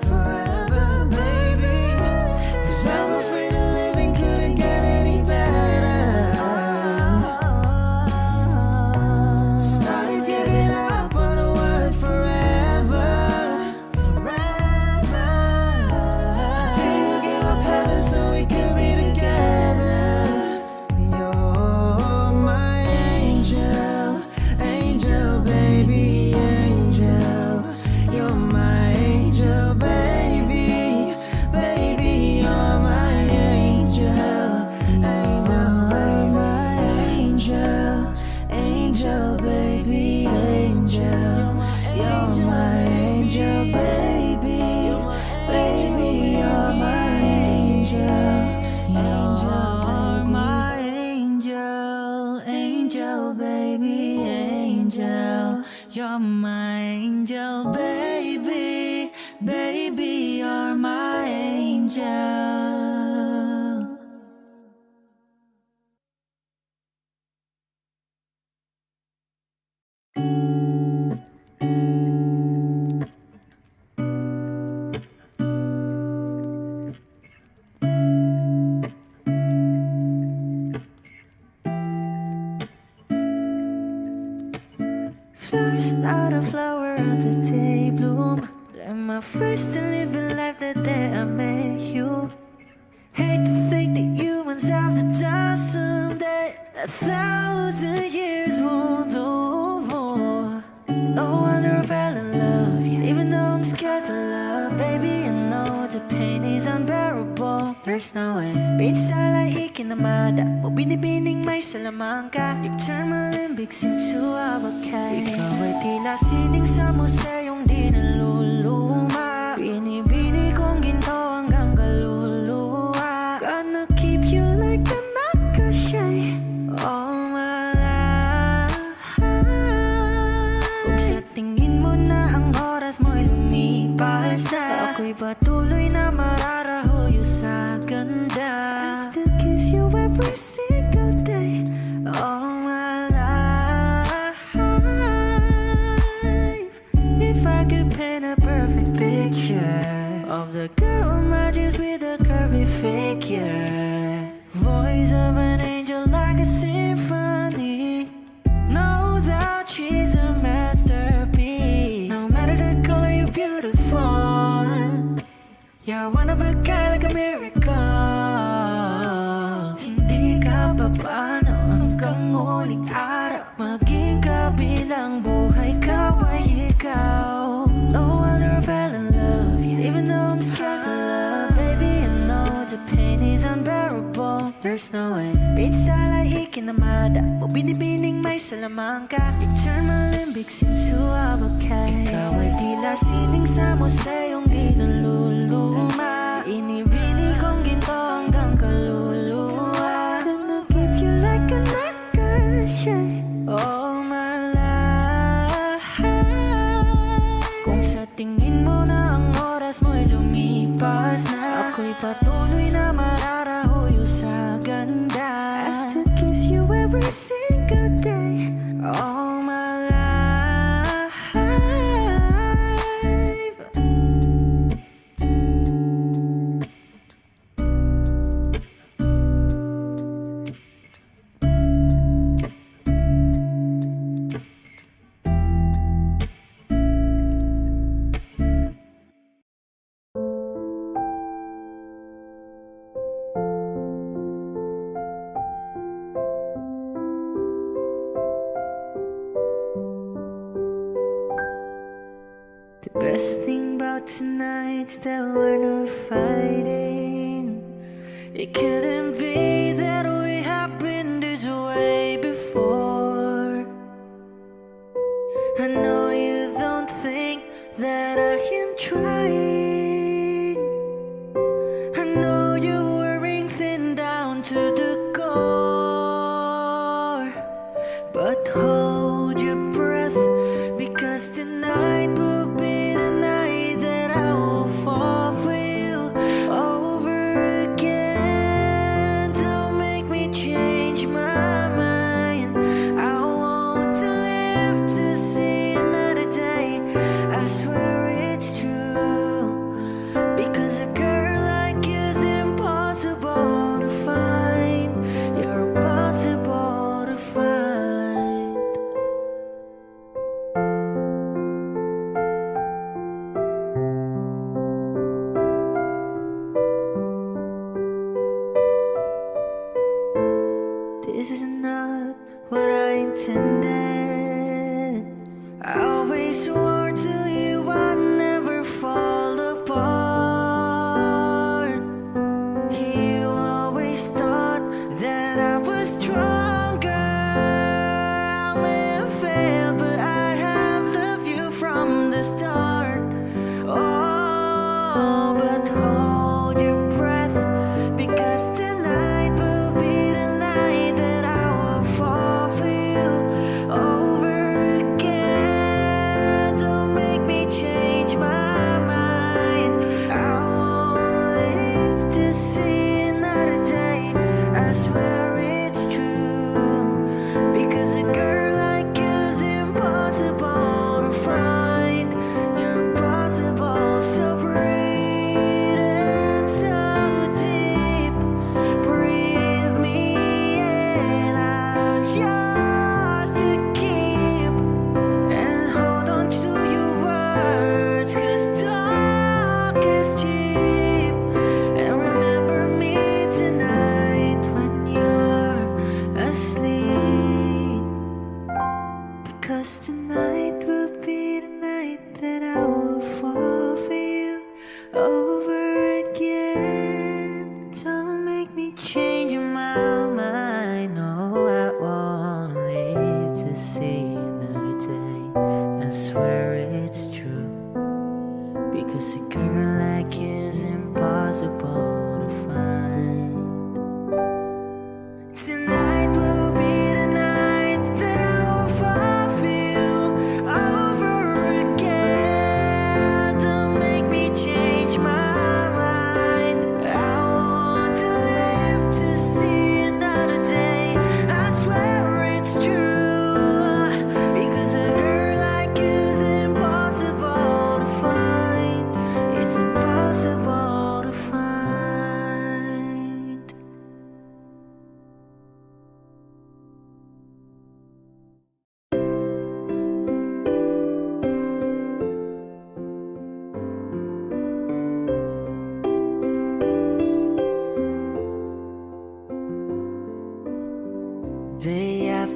forever, baby. 'Cause I'm afraid the living couldn't get any better. Started giving up on the word forever, forever, until you gave up heaven so we could be together. You're my angel, angel, baby, angel. You're my angel, baby, baby, you're my angel, angel, my angel, angel, baby, angel. You're my angel, baby, baby, you're my angel, you're my angel, angel, baby, angel. You're my angel, baby, baby, you're my angel. Flowers, not a flower on the day bloom. Like my first and living life the day I met you. Hate to think that humans have the time someday. 1,000 years won't do. No wonder I fell in love, yeah. Even though I'm scared to love, baby, I know the pain is unbearable. There's no way. Pinsala ikinamada, o binibining may salamangka. You've turned my limbics into a bouquet. Ikaw ay tila sining sa museyong di naluluma. Binibini kong ginto hanggang kaluluwa. Gonna keep you like a nakashay all my life. Kung sa tingin mo na ang oras mo'y lumipas na, ako'y Ako'y patuloy na mararahuyo sa ganda. I still kiss you every single day all my life. If I could paint a perfect picture of the girl on my dreams with a curvy figure, voice of an angel like a symphony. No doubt she's a masterpiece. No matter the color, you're beautiful. You're one of a kind, like a miracle. Hindi ka papaano hanggang huling araw. Maging kabilang buhay ka ay ikaw. No wonder I fell in love, yeah. Even though I'm scared to love, baby, I know the pain is unbearable. There's no way pinsala ikinamada mo binibining may salamangka. Eternal limbic seems to abakay. Ikaw ay tila sining sa museyong di naluluma. Inibini kong ginto hanggang kaluluwa. Gonna keep you like a necklace, yeah, all my life. Kung sa tingin mo na ang oras mo'y lumipas na, ako'y patuloy na mararahuyo sa ganda. I still kiss you every single day all my life. The best thing about tonight's that we're not fighting. It couldn't be that we happened this way before. I know you don't think that I am trying. I know you're wearing thin down to the core, but hold your breath, because tonight will be the night that I will fall for you over again. Don't make me change my mind. I want to live to see another day. I swear it's true, because a girl like you's impossible to find. You're impossible to find.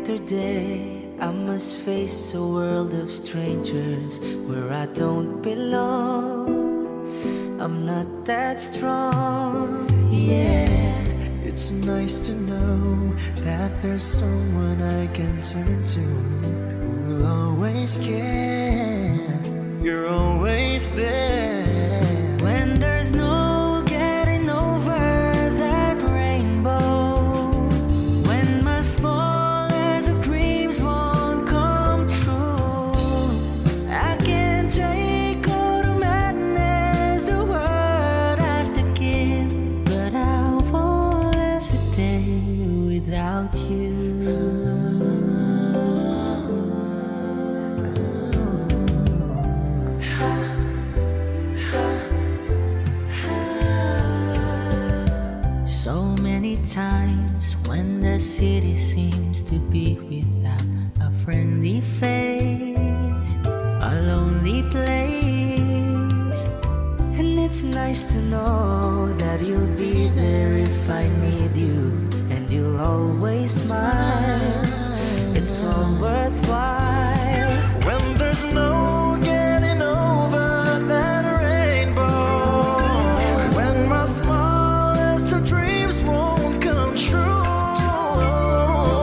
after day, I must face a world of strangers where I don't belong. I'm not that strong, yeah. It's nice to know that there's someone I can turn to who will always care. You're always there. When there's no getting over that rainbow, when my smallest of dreams won't come true, I can take all the madness the world has to give, but I won't last a day without you. So many times when the city seems to be without a friendly face, a lonely place, and it's nice to know that you'll be there if I need you, and you'll always smile. It's all worthwhile. When there's no getting over that rainbow, when my smallest of dreams won't come true,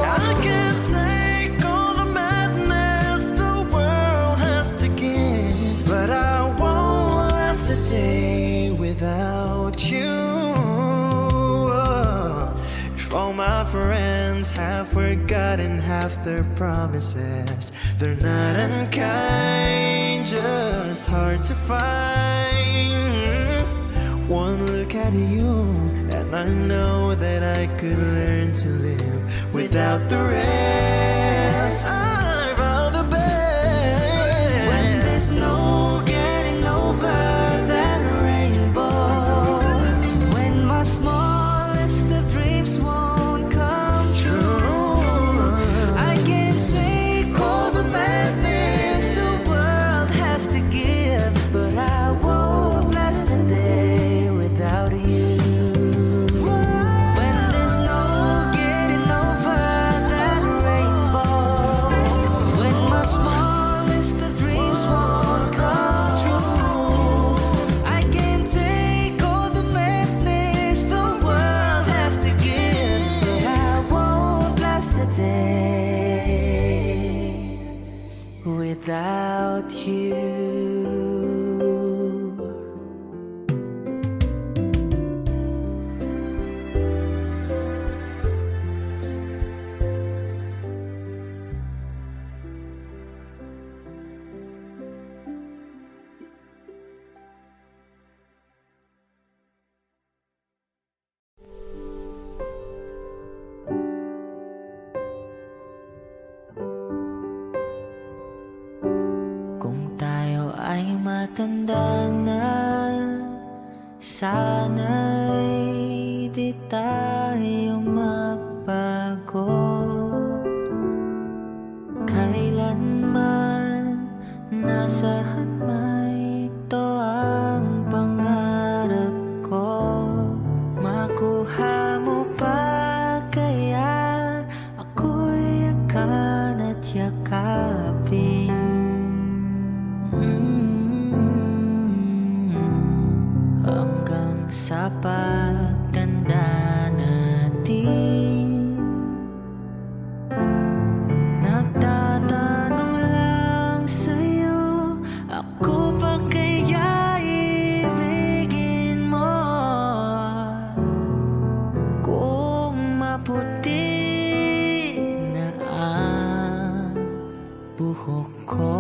I can take all the madness the world has to give, but I won't last a day without you. If all my friends have forgotten half their promises, they're not unkind, just hard to find. One look at you, and I know that I could learn to live without the rest. I vow the best. When there's no getting over that rainbow, when my smallest of dreams won't come true, I can take all the madness the world has to give, but I won't last a day without you. When there's no getting over that rainbow, when my smallest of dreams won't come true, I can take all the madness the world has to give, but I won't last a day without you. Kung tayo ay matanda na, sana'y di tayo magbago. Kailanman, nasaan may ito ang pangarap ko. Makuha mo pa kaya ako'y akan at yakapin. Hanggang sa pagtanda natin, nagtatanong lang sa'yo, ako pa kaya ibigin mo? Kung maputi na ang buhok ko,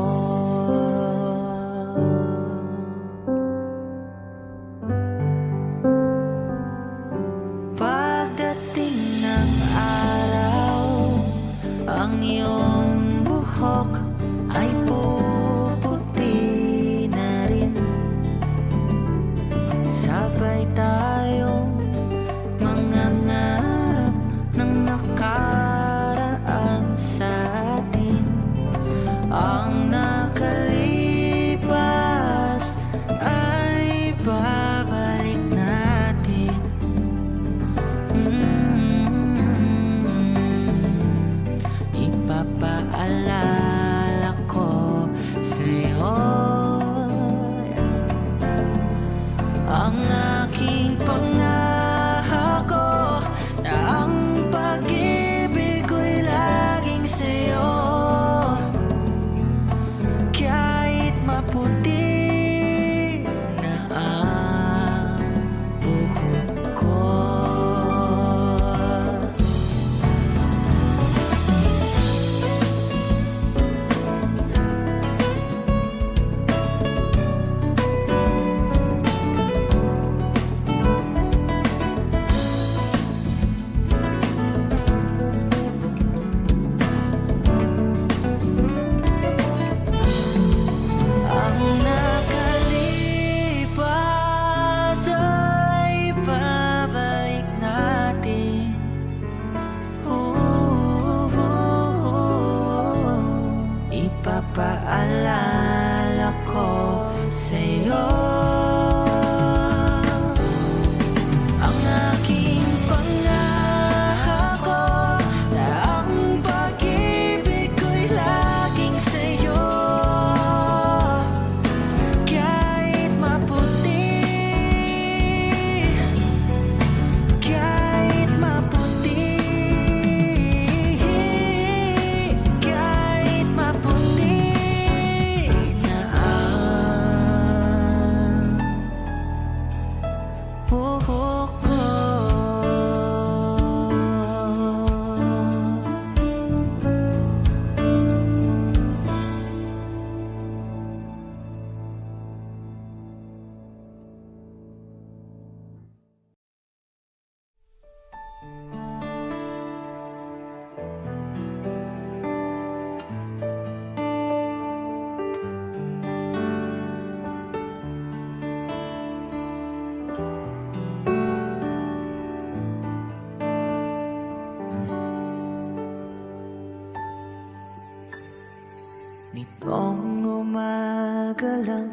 ka lang.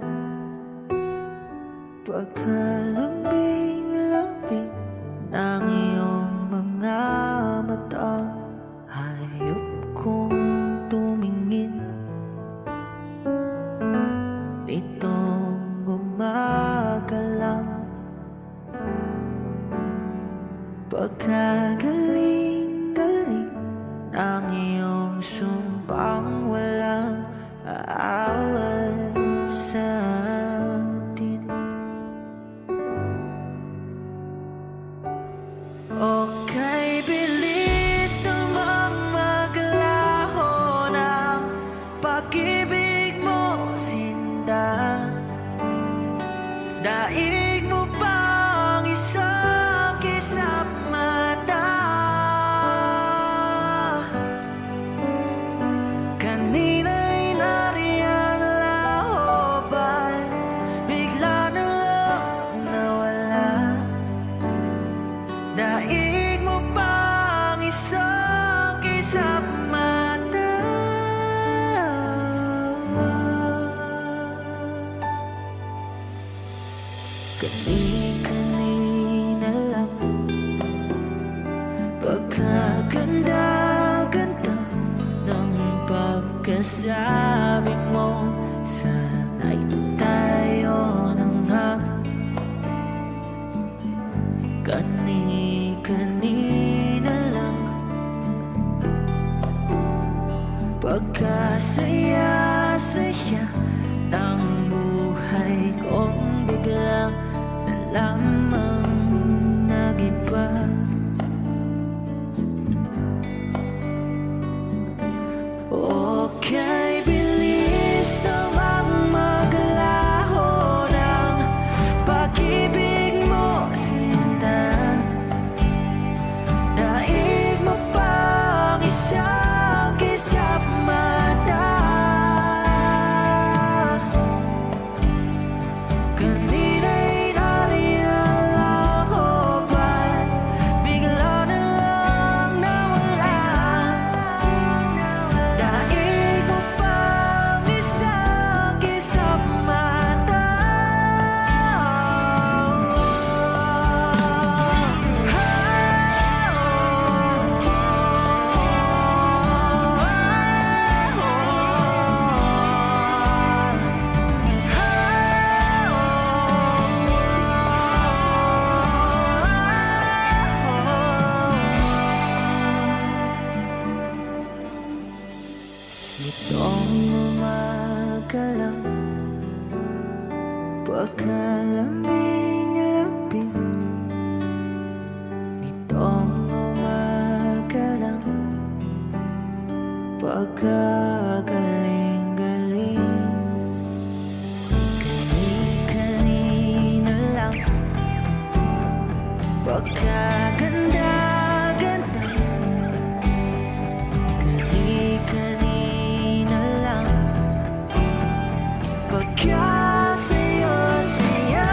Pagkalambing-lambing ng iyong mga mata, hayop kong tumingin nitong umaga lang. Pagkagaling-galing ng iyong sumpang walang aawat sa atin. Okay, bilis namang maglaho ng pag-ibig mo, sinta. Daig mo pang isang kisap mata. Kanina'y nariyan lahoban, bigla na lang nawala. Daig mo pang isang kisap mata. Kani-kanina lang, pagkaganda-ganda ng pagkasabi mo, sana'y tayo na nga. Kani-kanina lang, pagkasaya-saya ng buhay kong biglang na lamang nag-iba. Okay, bilis namang maglaho ng pag-ibig mo, sinta. Daig mo pang isang kisap mata. Kanina'y nariyan lahoban, bigla na lang nawala. Daig mo pang isang kisap mata. Nitong umaga lang, pagkalambing-lambing. Nitong umaga lang, pagkagaling-galing. Kani-kanina lang, pagkaganda-ganda. Kani-kanina lang, pagkasaya-saya.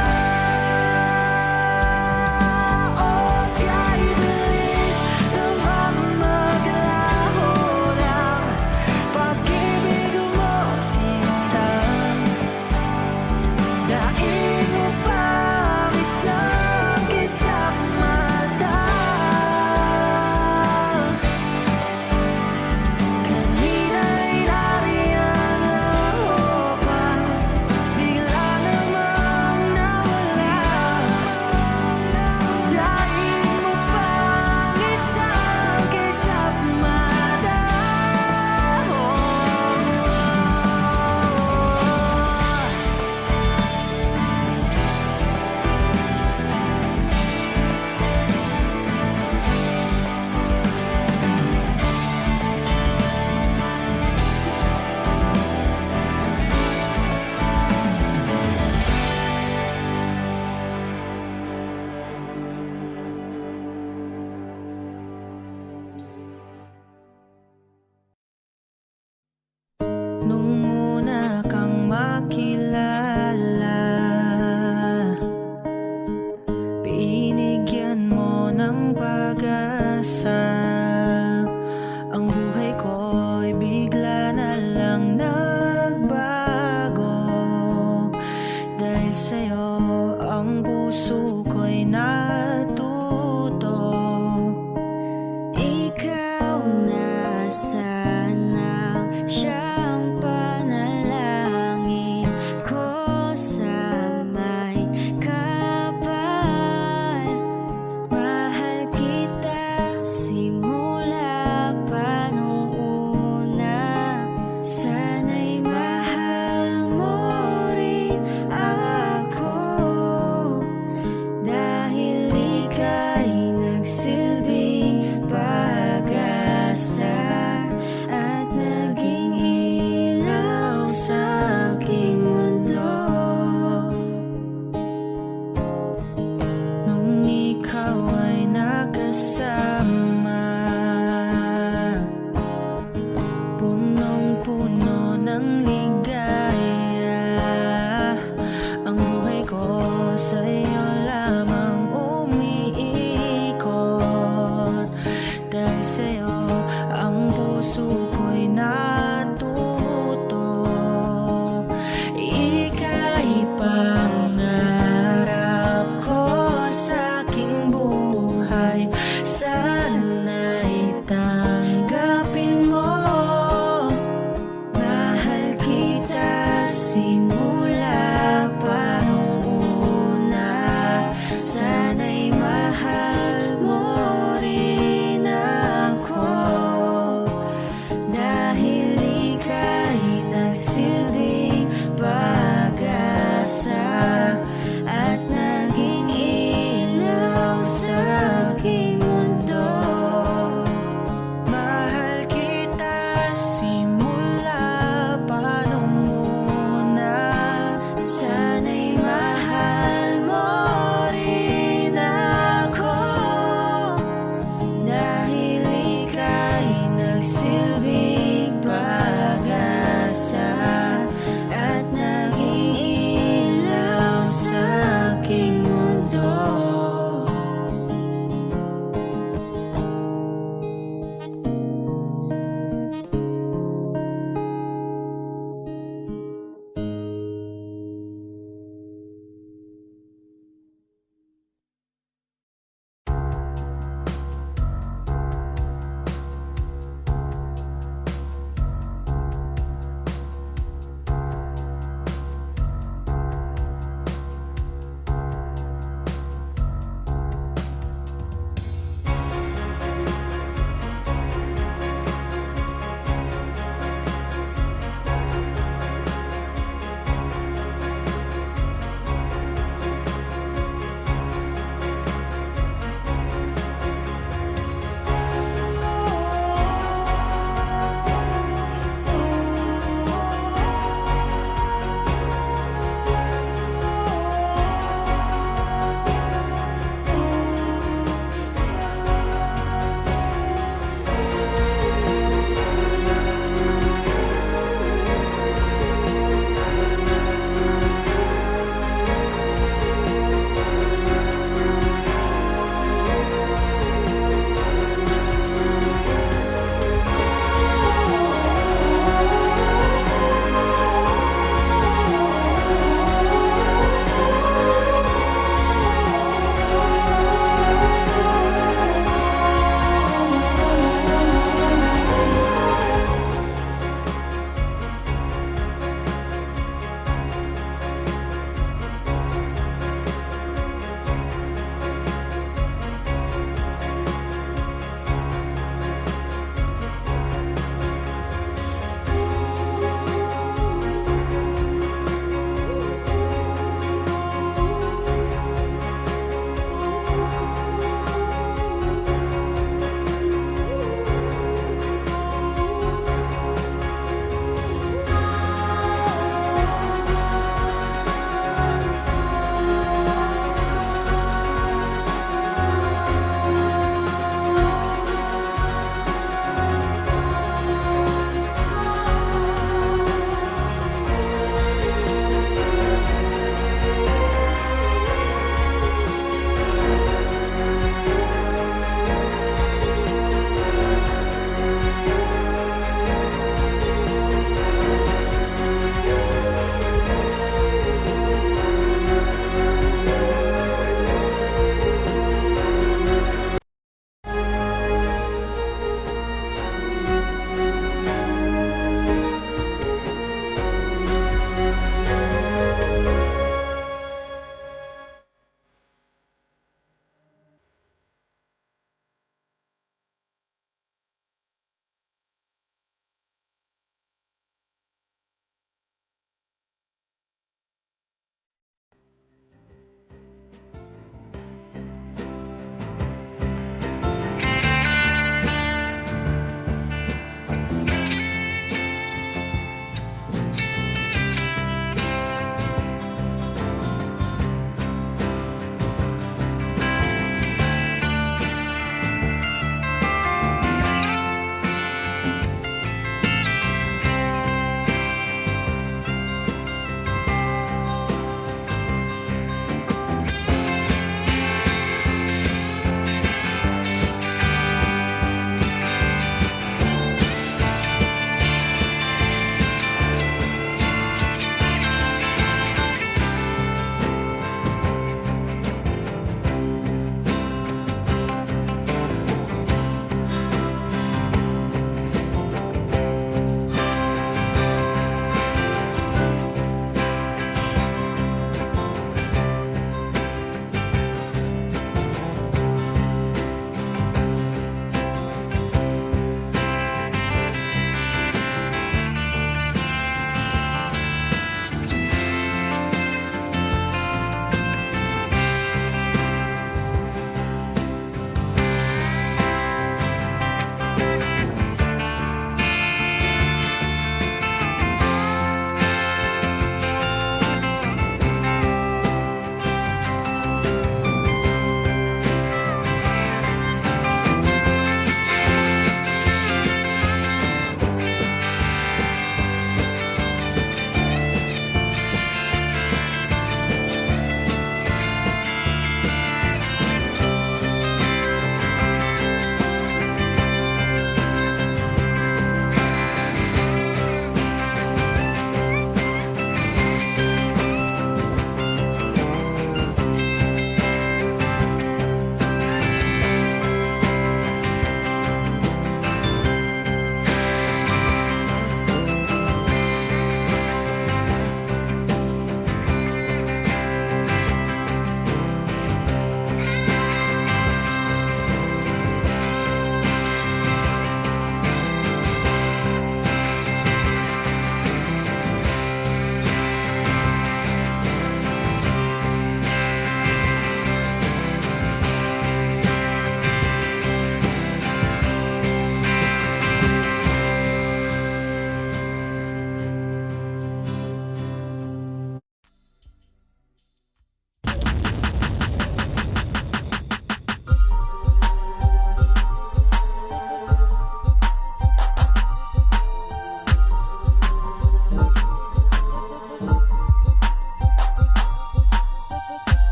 Okay, bilis namang maglaho ng pag-ibig say